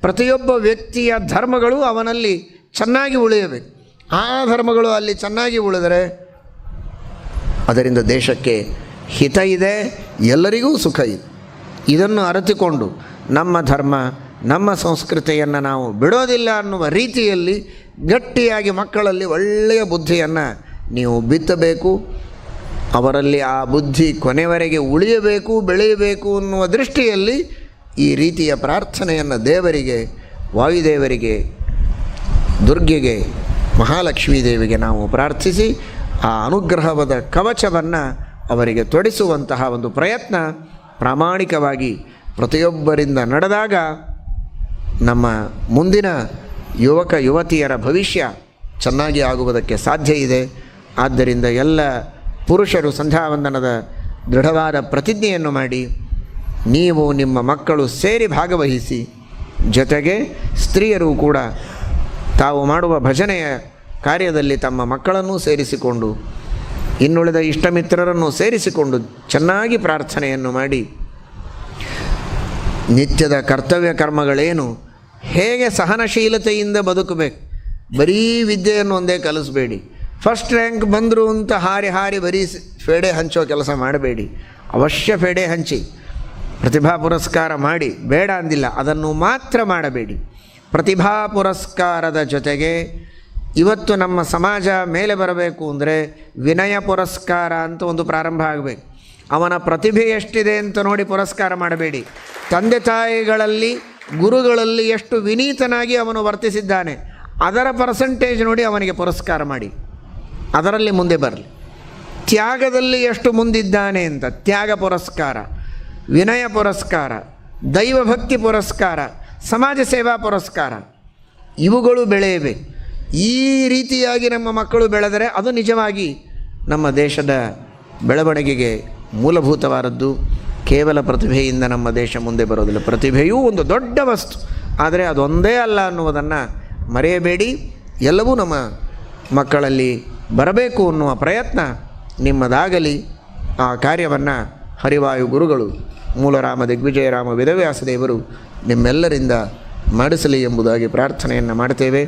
ಪ್ರತಿಯೊಬ್ಬ ವ್ಯಕ್ತಿಯ ಧರ್ಮಗಳು ಅವನಲ್ಲಿ ಚೆನ್ನಾಗಿ ಉಳಿಯಬೇಕು. ಆ ಧರ್ಮಗಳು ಅಲ್ಲಿ ಚೆನ್ನಾಗಿ ಉಳಿದರೆ ಅದರಿಂದ ದೇಶಕ್ಕೆ ಹಿತ ಇದೆ, ಎಲ್ಲರಿಗೂ ಸುಖ ಇದೆ. ಇದನ್ನು ಅರಿತುಕೊಂಡು ನಮ್ಮ ಧರ್ಮ, ನಮ್ಮ ಸಂಸ್ಕೃತಿಯನ್ನು ನಾವು ಬಿಡೋದಿಲ್ಲ ಅನ್ನುವ ರೀತಿಯಲ್ಲಿ ಗಟ್ಟಿಯಾಗಿ ಮಕ್ಕಳಲ್ಲಿ ಒಳ್ಳೆಯ ಬುದ್ಧಿಯನ್ನು ನೀವು ಬಿತ್ತಬೇಕು. ಅವರಲ್ಲಿ ಆ ಬುದ್ಧಿ ಕೊನೆವರೆಗೆ ಉಳಿಯಬೇಕು, ಬೆಳೆಯಬೇಕು ಅನ್ನುವ ದೃಷ್ಟಿಯಲ್ಲಿ ಈ ರೀತಿಯ ಪ್ರಾರ್ಥನೆಯನ್ನು ದೇವರಿಗೆ, ವಾಯುದೇವರಿಗೆ, ದುರ್ಗೆಗೆ, ಮಹಾಲಕ್ಷ್ಮೀ ದೇವಿಗೆ ನಾವು ಪ್ರಾರ್ಥಿಸಿ ಆ ಅನುಗ್ರಹವಾದ ಕವಚವನ್ನು ಅವರಿಗೆ ತೊಡಿಸುವಂತಹ ಒಂದು ಪ್ರಯತ್ನ ಪ್ರಾಮಾಣಿಕವಾಗಿ ಪ್ರತಿಯೊಬ್ಬರಿಂದ ನಡೆದಾಗ ನಮ್ಮ ಮುಂದಿನ ಯುವಕ ಯುವತಿಯರ ಭವಿಷ್ಯ ಚೆನ್ನಾಗಿ ಆಗುವುದಕ್ಕೆ ಸಾಧ್ಯ ಇದೆ. ಆದ್ದರಿಂದ ಎಲ್ಲ ಪುರುಷರು ಸಂಧ್ಯಾವಂದನದ ದೃಢವಾದ ಪ್ರತಿಜ್ಞೆಯನ್ನು ಮಾಡಿ ನೀವು ನಿಮ್ಮ ಮಕ್ಕಳು ಸೇರಿ ಭಾಗವಹಿಸಿ, ಜೊತೆಗೆ ಸ್ತ್ರೀಯರು ಕೂಡ ತಾವು ಮಾಡುವ ಭಜನೆಯ ಕಾರ್ಯದಲ್ಲಿ ತಮ್ಮ ಮಕ್ಕಳನ್ನೂ ಸೇರಿಸಿಕೊಂಡು ಇನ್ನುಳಿದ ಇಷ್ಟಮಿತ್ರರನ್ನು ಸೇರಿಸಿಕೊಂಡು ಚೆನ್ನಾಗಿ ಪ್ರಾರ್ಥನೆಯನ್ನು ಮಾಡಿ ನಿತ್ಯದ ಕರ್ತವ್ಯ ಕರ್ಮಗಳೇನು, ಹೇಗೆ ಸಹನಶೀಲತೆಯಿಂದ ಬದುಕಬೇಕು. ಬರೀ ವಿದ್ಯೆಯನ್ನು ಒಂದೇ ಕಲಿಸಬೇಡಿ. ಫಸ್ಟ್ ರ್ಯಾಂಕ್ ಬಂದರು ಅಂತ ಹಾರಿ ಹಾರಿ ಬರೀ ಫೇಡೆ ಹಂಚೋ ಕೆಲಸ ಮಾಡಬೇಡಿ. ಅವಶ್ಯ ಫೇಡೆ ಹಂಚಿ, ಪ್ರತಿಭಾ ಪುರಸ್ಕಾರ ಮಾಡಿ, ಬೇಡ ಅಂದಿಲ್ಲ, ಅದನ್ನು ಮಾತ್ರ ಮಾಡಬೇಡಿ. ಪ್ರತಿಭಾ ಪುರಸ್ಕಾರದ ಜೊತೆಗೆ ಇವತ್ತು ನಮ್ಮ ಸಮಾಜ ಮೇಲೆ ಬರಬೇಕು ಅಂದರೆ ವಿನಯ ಪುರಸ್ಕಾರ ಅಂತ ಒಂದು ಪ್ರಾರಂಭ ಆಗಬೇಕು. ಅವನ ಪ್ರತಿಭೆ ಎಷ್ಟಿದೆ ಅಂತ ನೋಡಿ ಪುರಸ್ಕಾರ ಮಾಡಬೇಡಿ. ತಂದೆ ತಾಯಿಗಳಲ್ಲಿ, ಗುರುಗಳಲ್ಲಿ ಎಷ್ಟು ವಿನೀತನಾಗಿ ಅವನು ವರ್ತಿಸಿದ್ದಾನೆ ಅದರ ಪರ್ಸಂಟೇಜ್ ನೋಡಿ ಅವನಿಗೆ ಪುರಸ್ಕಾರ ಮಾಡಿ, ಅದರಲ್ಲಿ ಮುಂದೆ ಬರಲಿ. ತ್ಯಾಗದಲ್ಲಿ ಎಷ್ಟು ಮುಂದಿದ್ದಾನೆ ಅಂತ ತ್ಯಾಗ ಪುರಸ್ಕಾರ, ವಿನಯ ಪುರಸ್ಕಾರ, ದೈವಭಕ್ತಿ ಪುರಸ್ಕಾರ, ಸಮಾಜ ಸೇವಾ ಪುರಸ್ಕಾರ ಇವುಗಳು ಬೆಳೆಯಬೇಕು. ಈ ರೀತಿಯಾಗಿ ನಮ್ಮ ಮಕ್ಕಳು ಬೆಳೆದರೆ ಅದು ನಿಜವಾಗಿ ನಮ್ಮ ದೇಶದ ಬೆಳವಣಿಗೆಗೆ ಮೂಲಭೂತವಾದದ್ದು. ಕೇವಲ ಪ್ರತಿಭೆಯಿಂದ ನಮ್ಮ ದೇಶ ಮುಂದೆ ಬರೋದಿಲ್ಲ. ಪ್ರತಿಭೆಯೂ ಒಂದು ದೊಡ್ಡ ವಸ್ತು, ಆದರೆ ಅದೊಂದೇ ಅಲ್ಲ ಅನ್ನುವುದನ್ನು ಮರೆಯಬೇಡಿ. ಎಲ್ಲವೂ ನಮ್ಮ ಮಕ್ಕಳಲ್ಲಿ ಬರಬೇಕು ಅನ್ನುವ ಪ್ರಯತ್ನ ನಿಮ್ಮದಾಗಲಿ. ಆ ಕಾರ್ಯವನ್ನು ಹರಿವಾಯು ಗುರುಗಳು, ಮೂಲರಾಮ ದಿಗ್ವಿಜಯರಾಮ ವೇದವ್ಯಾಸದೇವರು ನಿಮ್ಮೆಲ್ಲರಿಂದ ಮಾಡಿಸಲಿ ಎಂಬುದಾಗಿ ಪ್ರಾರ್ಥನೆಯನ್ನು ಮಾಡ್ತೇವೆ.